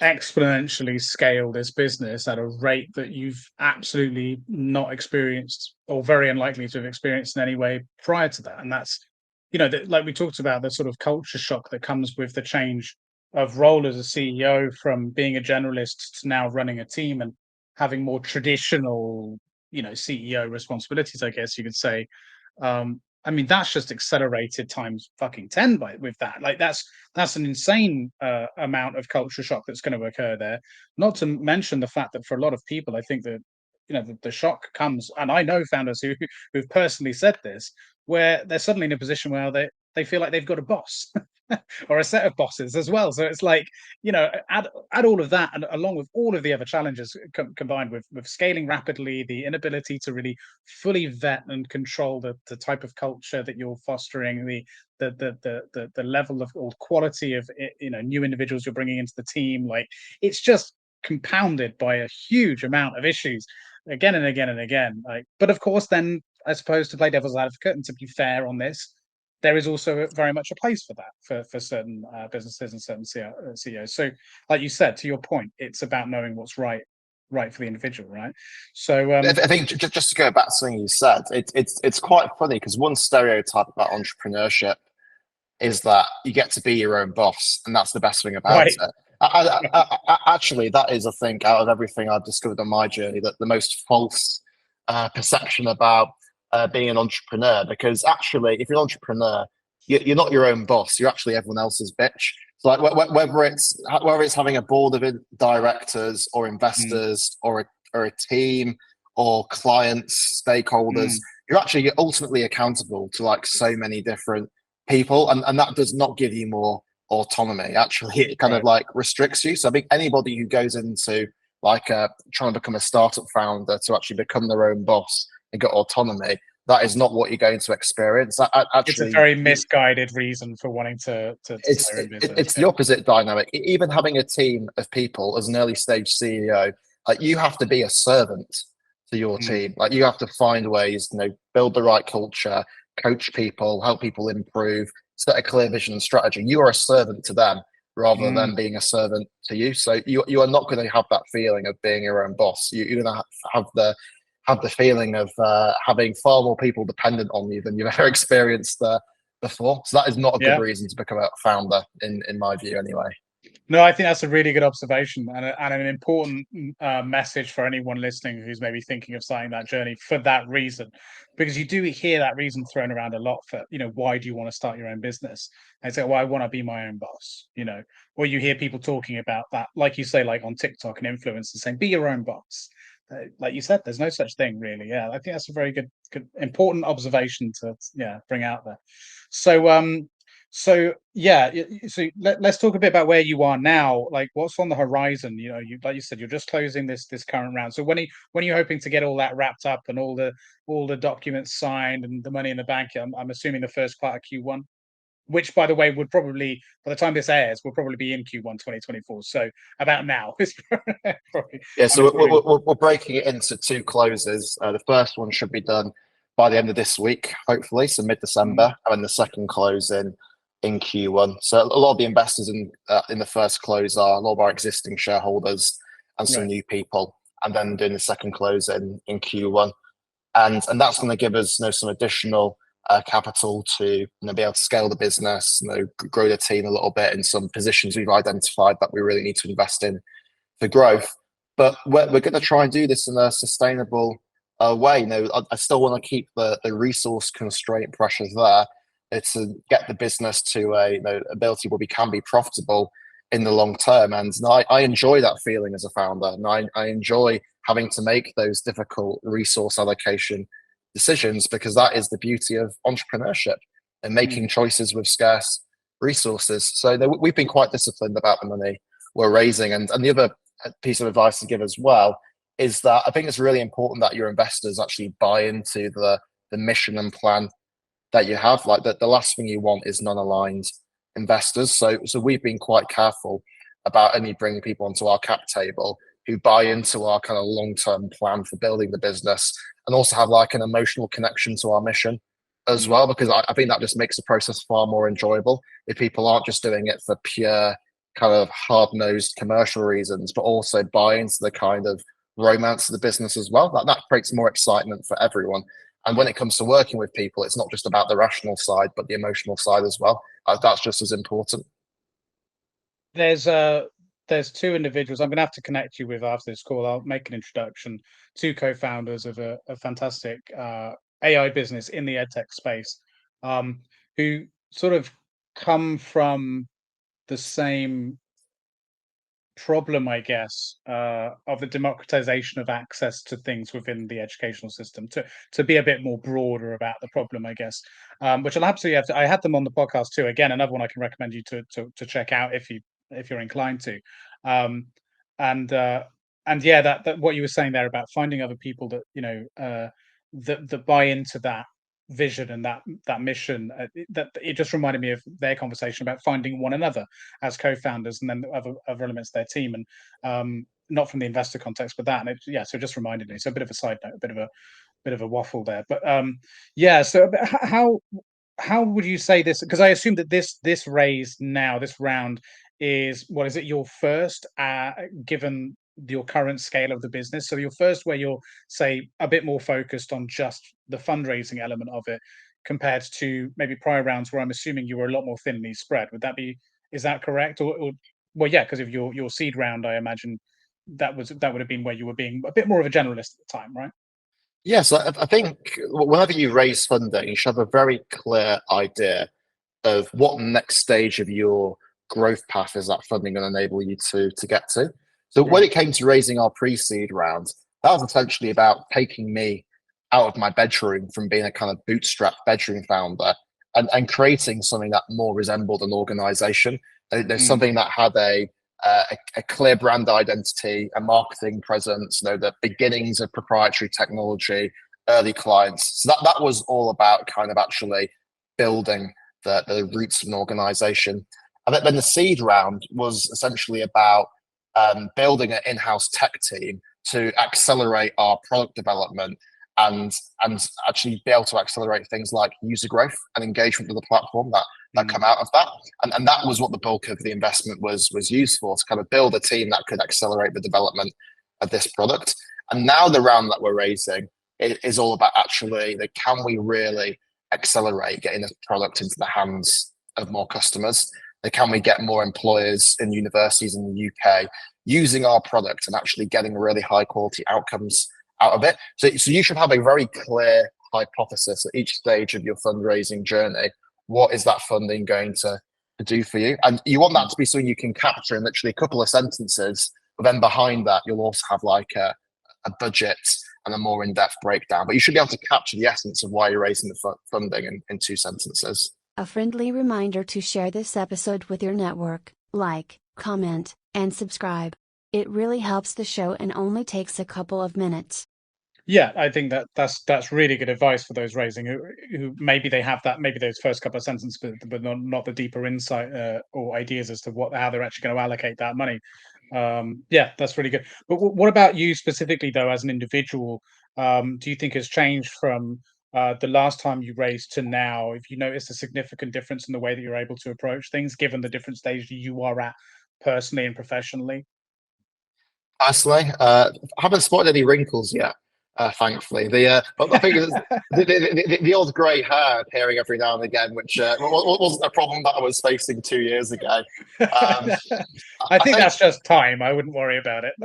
exponentially scale this business at a rate that you've absolutely not experienced, or very unlikely to have experienced in any way prior to that. And that's, like we talked about, the sort of culture shock that comes with the change of role as a CEO, from being a generalist to now running a team and having more traditional, CEO responsibilities, I guess you could say. I mean, that's just accelerated times fucking 10 with that. Like that's an insane amount of culture shock that's going to occur there. Not to mention the fact that for a lot of people, I think that the shock comes, and I know founders who've personally said this, where they're suddenly in a position where they feel like they've got a boss or a set of bosses as well. So it's like, add all of that, and along with all of the other challenges combined with scaling rapidly, the inability to really fully vet and control the type of culture that you're fostering, the level of, or quality of new individuals you're bringing into the team. Like, it's just compounded by a huge amount of issues again and again and again. Like, but of course, then I suppose, to play devil's advocate and to be fair on this, there is also very much a place for that for certain businesses and certain CEOs. So, like you said, to your point, it's about knowing what's right for the individual, right? So, I think just to go back to something you said, it's quite funny, because one stereotype about entrepreneurship is that you get to be your own boss, and that's the best thing about it. Actually, that is, I think, out of everything I've discovered on my journey, that the most false perception about being an entrepreneur. Because actually, if you're an entrepreneur, you're not your own boss. You're actually everyone else's bitch. So, like, whether it's having a board of directors or investors or a team or clients, stakeholders, you're ultimately accountable to like so many different people, and that does not give you more autonomy. Actually, it kind of like restricts you. So I think anybody who goes into like trying to become a startup founder to actually become their own boss and get autonomy, that is not what you're going to experience. Actually, it's a very misguided reason for wanting to it's the opposite dynamic. Even having a team of people as an early stage CEO, like, you have to be a servant to your team. Like, you have to find ways, build the right culture, coach people, help people improve, set a clear vision and strategy. You are a servant to them rather than being a servant to you. So you are not going to have that feeling of being your own boss. You're going to have the have the feeling of having far more people dependent on you than you've ever experienced before. So that is not a good Yeah. reason to become a founder, in my view, anyway. No, I think that's a really good observation and an important message for anyone listening who's maybe thinking of starting that journey for that reason, because you do hear that reason thrown around a lot for, why do you want to start your own business? They say, well, I want to be my own boss, or you hear people talking about that, like you say, like on TikTok and influencers saying, be your own boss. Like you said, there's no such thing really. Yeah, I think that's a very good, important observation to bring out there. So yeah, so let's talk a bit about where you are now. Like, what's on the horizon? Like you said, you're just closing this current round. So when are you hoping to get all that wrapped up and all the documents signed and the money in the bank? I'm assuming the first part of Q1, which, by the way, would probably, by the time this airs, will probably be in Q1 2024. So about now is probably. Yeah, so we're breaking it into two closes. The first one should be done by the end of this week, hopefully, so mid-December, and then the second close in Q1. So a lot of the investors in the first close are a lot of our existing shareholders and some new people, and then doing the second close in Q1, and that's going to give us some additional capital to be able to scale the business, grow the team a little bit in some positions we've identified that we really need to invest in for growth. But we're going to try and do this in a sustainable way. I still want to keep the resource constraint pressures there. It's to get the business to a ability where we can be profitable in the long term. And I enjoy that feeling as a founder, and I enjoy having to make those difficult resource allocation decisions, because that is the beauty of entrepreneurship and making choices with scarce resources. So we've been quite disciplined about the money we're raising. And the other piece of advice to give as well is that I think it's really important that your investors actually buy into the mission and plan that you have. Like the last thing you want is non-aligned investors. So we've been quite careful about only bringing people onto our cap table who buy into our kind of long-term plan for building the business, and also have like an emotional connection to our mission as well, because I think that just makes the process far more enjoyable if people aren't just doing it for pure kind of hard-nosed commercial reasons, but also buy into the kind of romance of the business as well. That creates more excitement for everyone. And when it comes to working with people, it's not just about the rational side, but the emotional side as well. That's just as important. There's two individuals I'm going to have to connect you with after this call. I'll make an introduction. Two co-founders of a fantastic AI business in the edtech space, who sort of come from the same problem, I guess, of the democratization of access to things within the educational system, to be a bit more broader about the problem, I guess, which I'll absolutely have to. I had them on the podcast too. Again, another one I can recommend you to check out if you're inclined to. And yeah, that what you were saying there about finding other people that that buy into that vision and that mission, that it just reminded me of their conversation about finding one another as co-founders, and then other elements of their team, and not from the investor context, but that, and so it just reminded me. So a bit of a side note, a bit of a waffle there, but so how would you say this, because I assume that this raise now, this round, is it your first, given your current scale of the business? So your first where you're, say, a bit more focused on just the fundraising element of it, compared to maybe prior rounds where I'm assuming you were a lot more thinly spread. Is that correct? Or well, yeah, because of your seed round, I imagine that would have been where you were being a bit more of a generalist at the time, right? Yes, I think whenever you raise funding, you should have a very clear idea of what next stage of your growth path is that funding going to enable you to get to. So when it came to raising our pre-seed round, that was essentially about taking me out of my bedroom from being a kind of bootstrap bedroom founder and creating something that more resembled an organization. There's something that had a clear brand identity, a marketing presence, the beginnings of proprietary technology, early clients. So that was all about kind of actually building the roots of an organization. And then the seed round was essentially about building an in-house tech team to accelerate our product development and actually be able to accelerate things like user growth and engagement with the platform that come out of that. And that was what the bulk of the investment was used for, to kind of build a team that could accelerate the development of this product. And now the round that we're raising is all about actually, like, can we really accelerate getting this product into the hands of more customers? Like, can we get more employers in universities in the UK using our product and actually getting really high quality outcomes out of it? So you should have a very clear hypothesis at each stage of your fundraising journey. What is that funding going to do for you? And you want that to be something you can capture in literally a couple of sentences, but then behind that, you'll also have like a budget and a more in-depth breakdown. But you should be able to capture the essence of why you're raising the funding in 2 sentences. A friendly reminder to share this episode with your network, like, comment, and subscribe. It really helps the show and only takes a couple of minutes. Yeah, I think that's really good advice for those raising who maybe they have that, maybe those first couple of sentences, but not the deeper insight or ideas as to how they're actually going to allocate that money. Yeah, that's really good. But what about you specifically, though, as an individual? Do you think has changed from the last time you raised to now? If you noticed a significant difference in the way that you're able to approach things, given the different stages you are at personally and professionally? Personally, I haven't spotted any wrinkles yet. Thankfully, but I think the old grey hair appearing every now and again, which wasn't a problem that I was facing 2 years ago. I think that's just time. I wouldn't worry about it.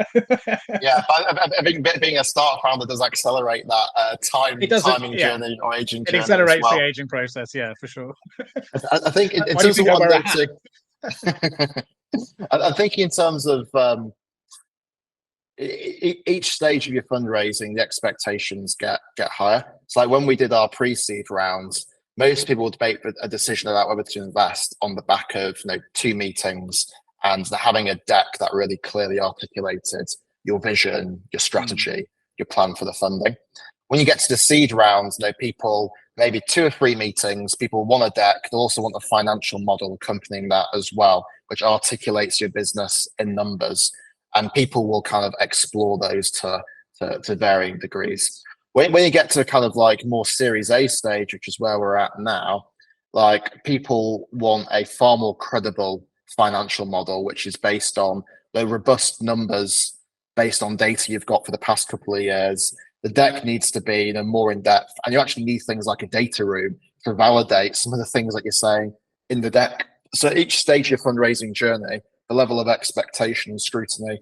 Yeah, I think being a startup founder does accelerate that timing journey or aging journey. It accelerates as well. the aging process, yeah, for sure. I think in terms of what I'm noticing, I'm thinking in terms of each stage of your fundraising, the expectations get higher. It's like when we did our pre-seed rounds, most people would make a decision about whether to invest on the back of 2 meetings and having a deck that really clearly articulated your vision, your strategy, your plan for the funding. When you get to the seed rounds, people, maybe 2 or 3 meetings, people want a deck. They also want a financial model accompanying that as well, which articulates your business in numbers. And people will kind of explore those to varying degrees. When you get to kind of like more Series A stage, which is where we're at now, like people want a far more credible financial model, which is based on the robust numbers, based on data you've got for the past couple of years. The deck needs to be more in depth, and you actually need things like a data room to validate some of the things that you're saying in the deck. So each stage of your fundraising journey, the level of expectation and scrutiny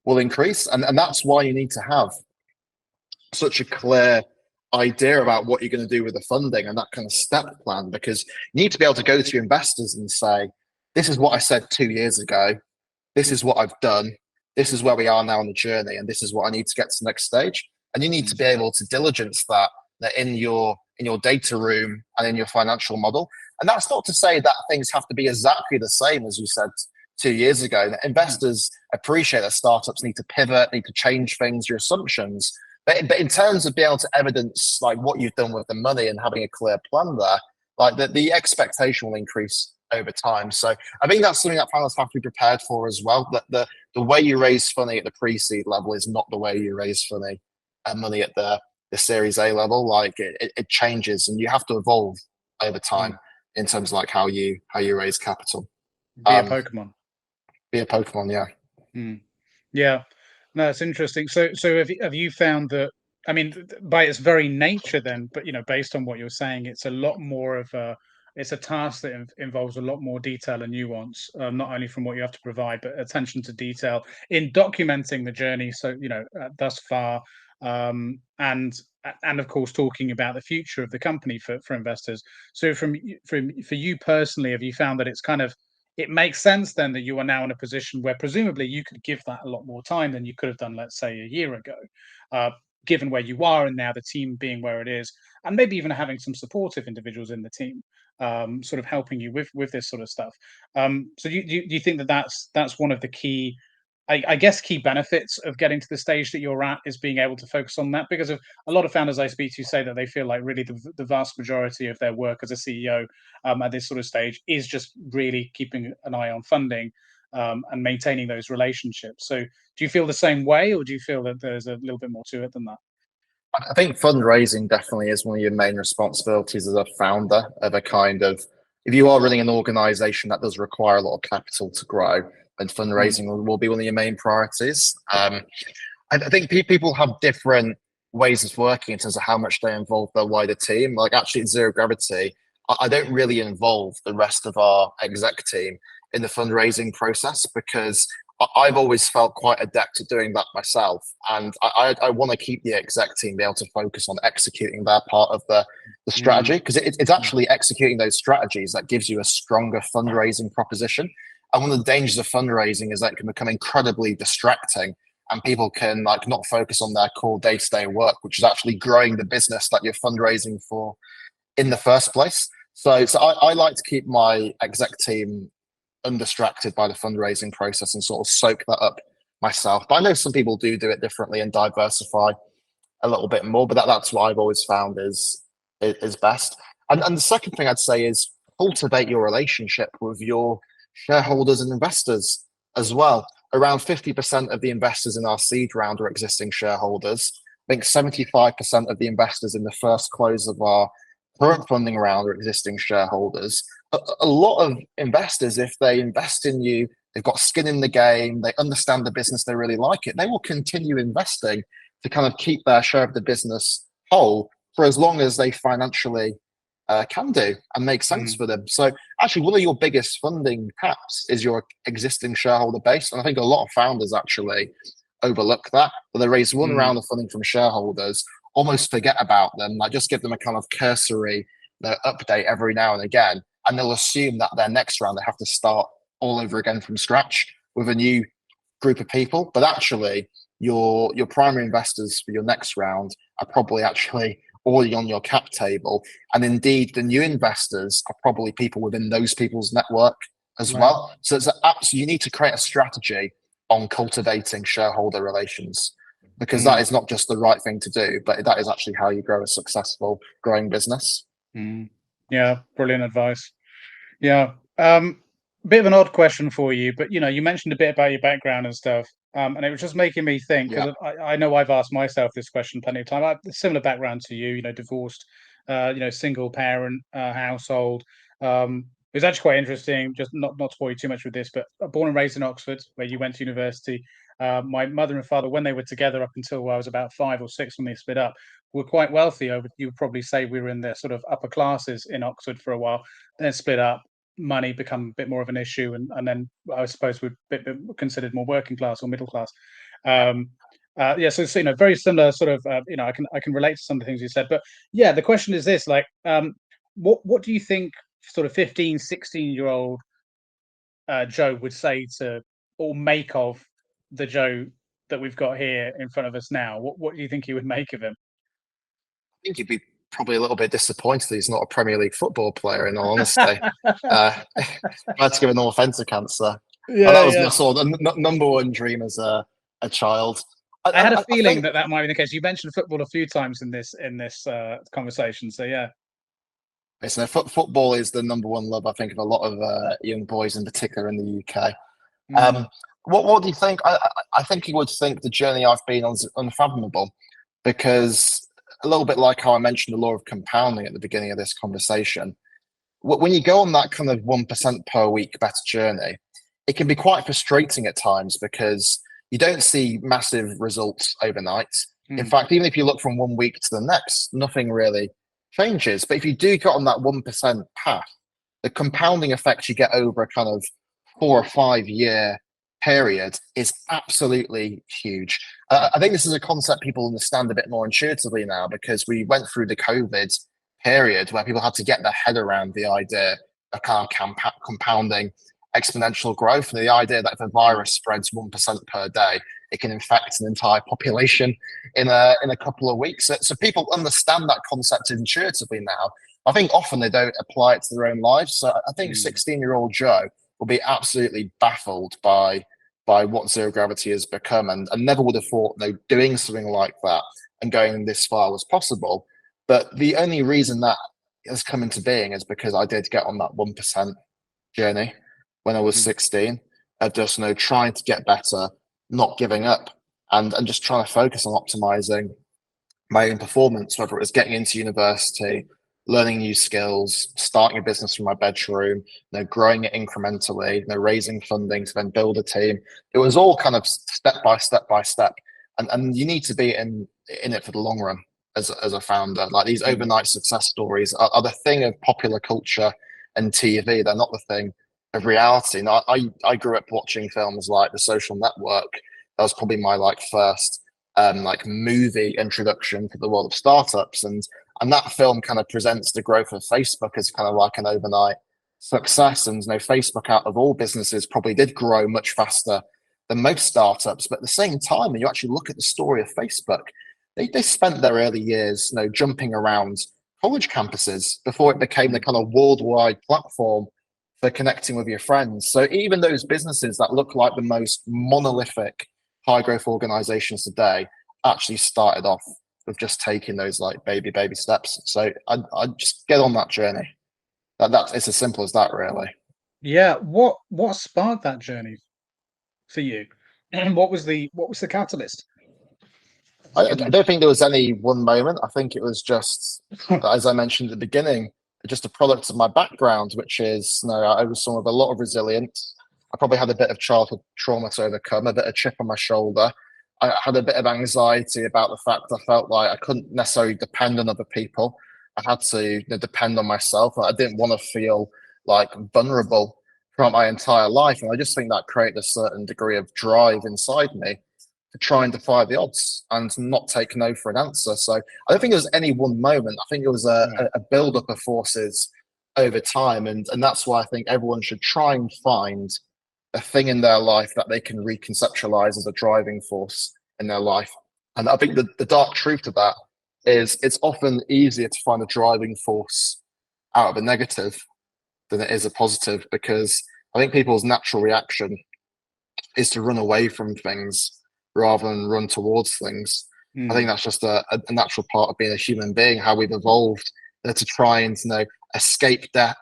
will increase. And that's why you need to have such a clear idea about what you're going to do with the funding and that kind of step plan, because you need to be able to go to your investors and say, this is what I said 2 years ago. This is what I've done. This is where we are now on the journey. And this is what I need to get to the next stage. And you need to be able to diligence that in your data room and in your financial model. And that's not to say that things have to be exactly the same as you said 2 years ago. Investors appreciate that startups need to pivot, need to change things, your assumptions. But in terms of being able to evidence like what you've done with the money and having a clear plan there, like the expectation will increase over time. So I think that's something that founders have to be prepared for as well. That the way you raise money at the pre-seed level is not the way you raise money at the Series A level. Like it changes, and you have to evolve over time in terms of like how you raise capital. Be a Pokemon. Be a Pokemon, yeah. Yeah, no, it's interesting. So have you found that? I mean, by its very nature, then, but based on what you're saying, it's a lot more of it's a task that involves a lot more detail and nuance, not only from what you have to provide, but attention to detail in documenting the journey. So thus far, and of course talking about the future of the company for investors. So for you personally, have you found that it's kind of it makes sense then that you are now in a position where presumably you could give that a lot more time than you could have done, let's say, a year ago, given where you are and now the team being where it is, and maybe even having some supportive individuals in the team, sort of helping you with this sort of stuff. So do you think that that's one of the key, I guess, key benefits of getting to the stage that you're at, is being able to focus on that? Because of a lot of founders I speak to say that they feel like really the vast majority of their work as a CEO at this sort of stage is just really keeping an eye on funding and maintaining those relationships. So do you feel the same way, or do you feel that there's a little bit more to it than that? I think fundraising definitely is one of your main responsibilities as a founder of a kind of, if you are running an organization that does require a lot of capital to grow, and fundraising will be one of your main priorities. I think people have different ways of working in terms of how much they involve their wider team. Like actually at Zero Gravity, I don't really involve the rest of our exec team in the fundraising process because I've always felt quite adept at doing that myself. And I want to keep the exec team be able to focus on executing their part of the strategy because it's actually executing those strategies that gives you a stronger fundraising proposition. And one of the dangers of fundraising is that it can become incredibly distracting and people can like not focus on their core day-to-day work, which is actually growing the business that you're fundraising for in the first place. So I like to keep my exec team undistracted by the fundraising process and sort of soak that up myself. But I know some people do it differently and diversify a little bit more, but that's what I've always found is best. And the second thing I'd say is cultivate your relationship with your shareholders and investors as well. Around 50% of the investors in our seed round are existing shareholders. I think 75% of the investors in the first close of our current funding round are existing shareholders. A lot of investors, if they invest in you, they've got skin in the game, they understand the business, they really like it, they will continue investing to kind of keep their share of the business whole for as long as they financially can do and make sense for them. So actually one of your biggest funding taps is your existing shareholder base. And I think a lot of founders actually overlook that. When they raise one round of funding from shareholders, almost forget about them, like just give them a kind of cursory update every now and again. And they'll assume that their next round, they have to start all over again from scratch with a new group of people. But actually your primary investors for your next round are probably actually already on your cap table. And indeed, the new investors are probably people within those people's network as well. So you need to create a strategy on cultivating shareholder relations because that is not just the right thing to do, but that is actually how you grow a successful growing business. Yeah, brilliant advice. Yeah. Bit of an odd question for you, but you mentioned a bit about your background and stuff. And it was just making me think, because I know I've asked myself this question plenty of time. I have a similar background to you, divorced, single parent household. It was actually quite interesting, just not to bore you too much with this, but born and raised in Oxford, where you went to university. My mother and father, when they were together up until I was about 5 or 6 when they split up, were quite wealthy. You would probably say we were in the sort of upper classes in Oxford for a while, then split up. Money become a bit more of an issue, and then I suppose we're considered more working class or middle class. So very similar sort of. I can relate to some of the things you said, but yeah, the question is this: like, what do you think sort of 15, 16-year-old Joe would say to or make of the Joe that we've got here in front of us now? What do you think he would make of him? I think he'd be probably a little bit disappointed that he's not a Premier League football player, in all honesty. I had to give an authentic answer. That was my sort of number one dream as a child. I had a feeling that might be the case. You mentioned football a few times in this conversation, so yeah. Listen, football is the number one love, I think, of a lot of young boys, in particular in the UK. What do you think? I think he would think the journey I've been on is unfathomable, because a little bit like how I mentioned the law of compounding at the beginning of this conversation, when you go on that kind of 1% per week better journey, it can be quite frustrating at times because you don't see massive results overnight. In fact, even if you look from 1 week to the next, nothing really changes. But if you do get on that 1% path, the compounding effect you get over a kind of 4 or 5 year period is absolutely huge. I think this is a concept people understand a bit more intuitively now, because we went through the COVID period where people had to get their head around the idea of kind of compounding exponential growth, and the idea that if a virus spreads 1% per day, it can infect an entire population in a couple of weeks. So people understand that concept intuitively now. I think often they don't apply it to their own lives. So I think 16-year-old Joe will be absolutely baffled by what zero gravity has become, and never would have thought doing something like that and going this far was possible. But the only reason that has come into being is because I did get on that 1% journey when I was 16, of just trying to get better, not giving up, and just trying to focus on optimizing my own performance, whether it was getting into university, learning new skills, starting a business from my bedroom, growing it incrementally, raising funding to then build a team. It was all kind of step by step by step. and you need to be in it for the long run as a founder. Like these overnight success stories are the thing of popular culture and TV. They're not the thing of reality. Now, I grew up watching films like The Social Network. That was probably my like first like movie introduction to the world of startups, and that film kind of presents the growth of Facebook as kind of like an overnight success. And Facebook, out of all businesses, probably did grow much faster than most startups. But at the same time, when you actually look at the story of Facebook, they spent their early years, jumping around college campuses before it became the kind of worldwide platform for connecting with your friends. So even those businesses that look like the most monolithic high growth organizations today actually started off with just taking those like baby steps. So I just get on that journey. That's it's as simple as that, really. Yeah. What sparked that journey for you? And what was the catalyst? I don't think there was any one moment. I think it was just, as I mentioned at the beginning, just a product of my background, which is, I was someone with a lot of resilience. I probably had a bit of childhood trauma to overcome, a bit of chip on my shoulder. I had a bit of anxiety about the fact I felt like I couldn't necessarily depend on other people. I had to depend on myself. I didn't want to feel like vulnerable throughout my entire life. And I just think that created a certain degree of drive inside me to try and defy the odds and not take no for an answer. So I don't think it was any one moment. I think it was a build-up of forces over time. And that's why I think everyone should try and find a thing in their life that they can reconceptualize as a driving force in their life. And I think the dark truth of that is it's often easier to find a driving force out of a negative than it is a positive, because I think people's natural reaction is to run away from things rather than run towards things. I think that's just a natural part of being a human being, how we've evolved to try and escape death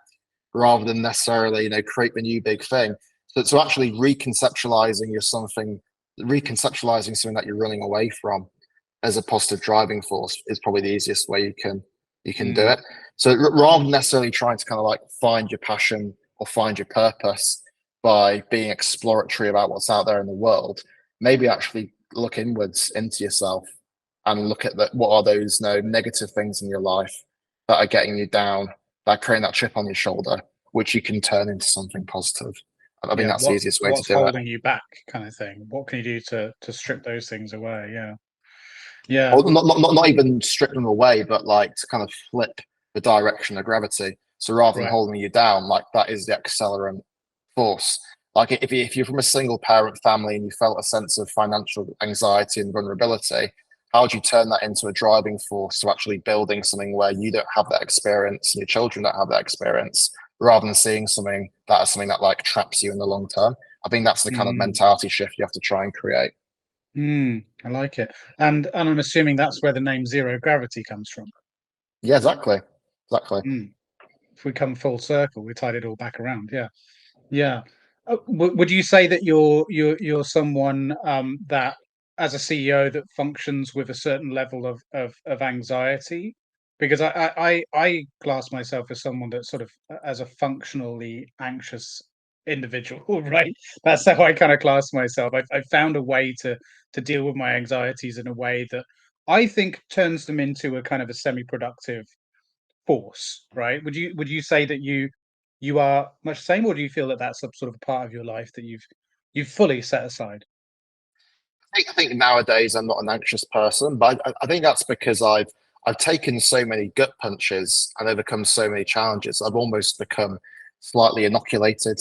rather than necessarily create the new big thing. So actually reconceptualizing something that you're running away from as a positive driving force is probably the easiest way you can do it. So rather than necessarily trying to kind of like find your passion or find your purpose by being exploratory about what's out there in the world, maybe actually look inwards into yourself and look at what are those negative things in your life that are getting you down, that are creating that chip on your shoulder, which you can turn into something positive. I think that's the easiest way to do it. What's holding you back, kind of thing? What can you do to strip those things away? Yeah. Or not even strip them away, but like to kind of flip the direction of gravity. So rather than holding you down, like that is the accelerant force. Like if you're from a single parent family and you felt a sense of financial anxiety and vulnerability, how would you turn that into a driving force to actually building something where you don't have that experience and your children don't have that experience, rather than seeing something that like traps you in the long term? I think that's the kind of mentality shift you have to try and create. I like it. And I'm assuming that's where the name Zero Gravity comes from. Yeah, exactly. If we come full circle, we tied it all back around. Yeah. Would you say that you're someone that, as a CEO, that functions with a certain level of anxiety? Because I class myself as someone that's sort of as a functionally anxious individual, right? That's how I kind of class myself. I found a way to deal with my anxieties in a way that I think turns them into a kind of a semi-productive force, right? Would you say that you are much the same, or do you feel that that's a sort of a part of your life that you've fully set aside? I think nowadays I'm not an anxious person, but I think that's because I've taken so many gut punches and overcome so many challenges. I've almost become slightly inoculated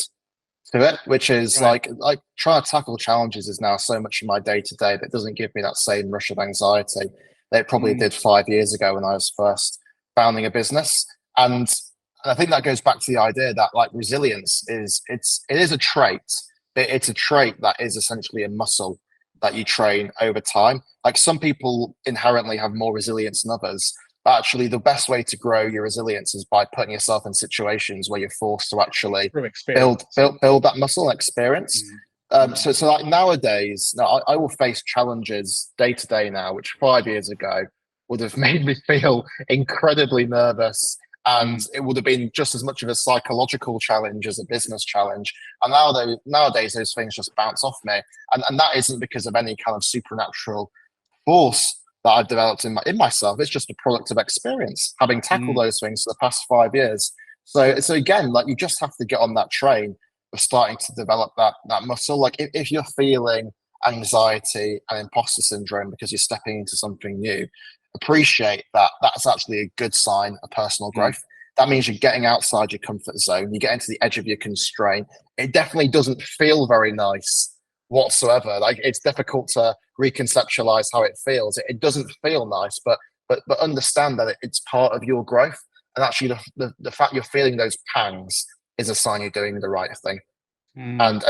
to it, which is like trying to tackle challenges is now so much of my day to day that doesn't give me that same rush of anxiety that it probably did 5 years ago when I was first founding a business. And I think that goes back to the idea that like resilience it is a trait, but it's a trait that is essentially a muscle that you train over time. Like some people inherently have more resilience than others, but actually the best way to grow your resilience is by putting yourself in situations where you're forced to actually build that muscle and experience. So like nowadays, I will face challenges day to day now, which 5 years ago would have made me feel incredibly nervous. And it would have been just as much of a psychological challenge as a business challenge. And nowadays those things just bounce off me. And that isn't because of any kind of supernatural force that I've developed in myself. It's just a product of experience, having tackled those things for the past 5 years. So again, like, you just have to get on that train of starting to develop that muscle. Like, if you're feeling anxiety and imposter syndrome because you're stepping into something new, appreciate that that's actually a good sign of personal growth. That means you're getting outside your comfort zone. You get into the edge of your constraint. It definitely doesn't feel very nice whatsoever. Like, it's difficult to reconceptualize how it feels. It doesn't feel nice, but understand that it's part of your growth. And actually, the fact you're feeling those pangs is a sign you're doing the right thing. And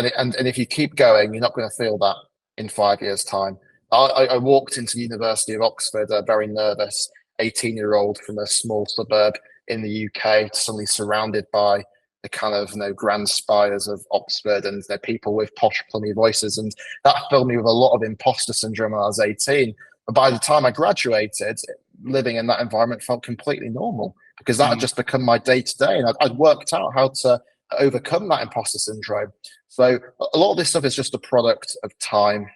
if you keep going, you're not going to feel that in 5 years' time. I walked into the University of Oxford, a very nervous 18-year-old from a small suburb in the UK, suddenly surrounded by the kind of grand spires of Oxford and people with posh, plummy voices, and that filled me with a lot of imposter syndrome when I was 18. But by the time I graduated, living in that environment felt completely normal, because that had just become my day-to-day, and I'd worked out how to overcome that imposter syndrome. So a lot of this stuff is just a product of time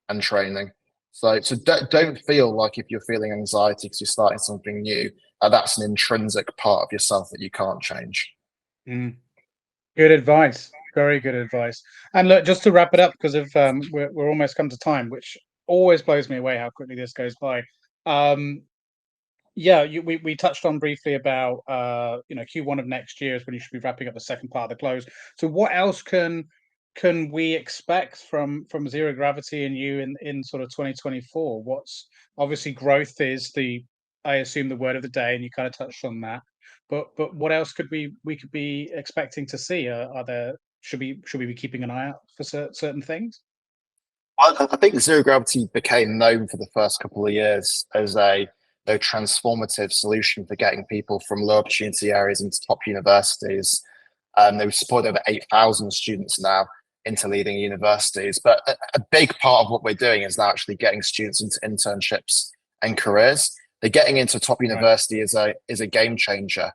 and training. So don't feel like, if you're feeling anxiety because you're starting something new, that's an intrinsic part of yourself that you can't change. Good advice. Very good advice. And look, just to wrap it up, because of we're almost come to time, which always blows me away how quickly this goes by. We touched on briefly about Q1 of next year is when you should be wrapping up the second part of the close. So what else can we expect from Zero Gravity and you in sort of 2024? What's obviously growth is I assume the word of the day, and you kind of touched on that. But what else could we be expecting to see? Should we be keeping an eye out for certain things? I think Zero Gravity became known for the first couple of years as a transformative solution for getting people from low opportunity areas into top universities. They've supported over 8,000 students now into leading universities. But a big part of what we're doing is now actually getting students into internships and careers. They're getting into top university is a game changer,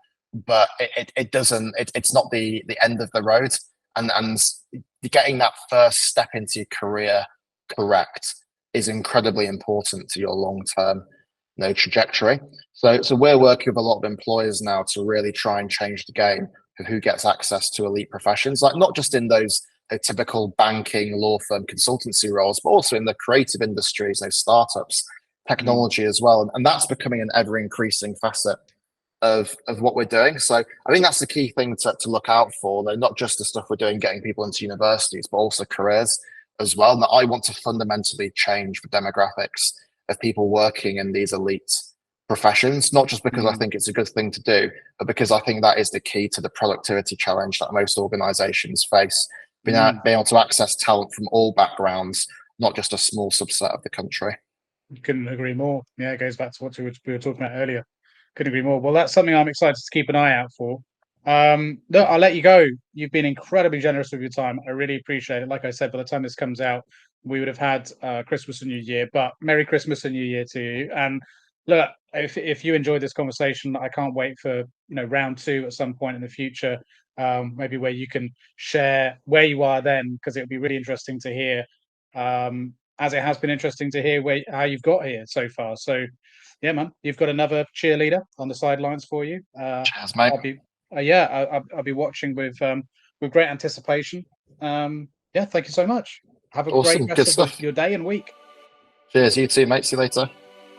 but it's not the end of the road. And getting that first step into your career correct is incredibly important to your long-term trajectory. So we're working with a lot of employers now to really try and change the game of who gets access to elite professions, like not just in those typical banking, law firm, consultancy roles, but also in the creative industries, those startups, technology as well. And that's becoming an ever increasing facet of what we're doing. So I think that's the key thing to look out for, though, not just the stuff we're doing getting people into universities, but also careers as well. And I want to fundamentally change the demographics of people working in these elite professions, not just because I think it's a good thing to do, but because I think that is the key to the productivity challenge that most organizations face, being able to access talent from all backgrounds, not just a small subset of the country. Couldn't agree more. Yeah, it goes back to what we were talking about earlier. Couldn't agree more. Well, that's something I'm excited to keep an eye out for. Look, I'll let you go. You've been incredibly generous with your time. I really appreciate it. Like I said, by the time this comes out, we would have had Christmas and New Year, but Merry Christmas and New Year to you. And look, if you enjoyed this conversation, I can't wait for round 2 at some point in the future, maybe where you can share where you are then, because it would be really interesting to hear, as it has been interesting to hear how you've got here so far. So yeah, man, you've got another cheerleader on the sidelines for you. Cheers, mate. I'll be watching with great anticipation. Yeah, thank you so much. Have a awesome. great rest of your day and week. Cheers, you too, mate. See you later.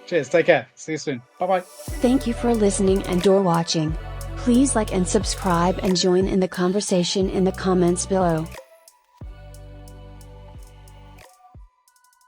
Cheers, take care. See you soon. Bye-bye. Thank you for listening and/or watching. Please like and subscribe and join in the conversation in the comments below.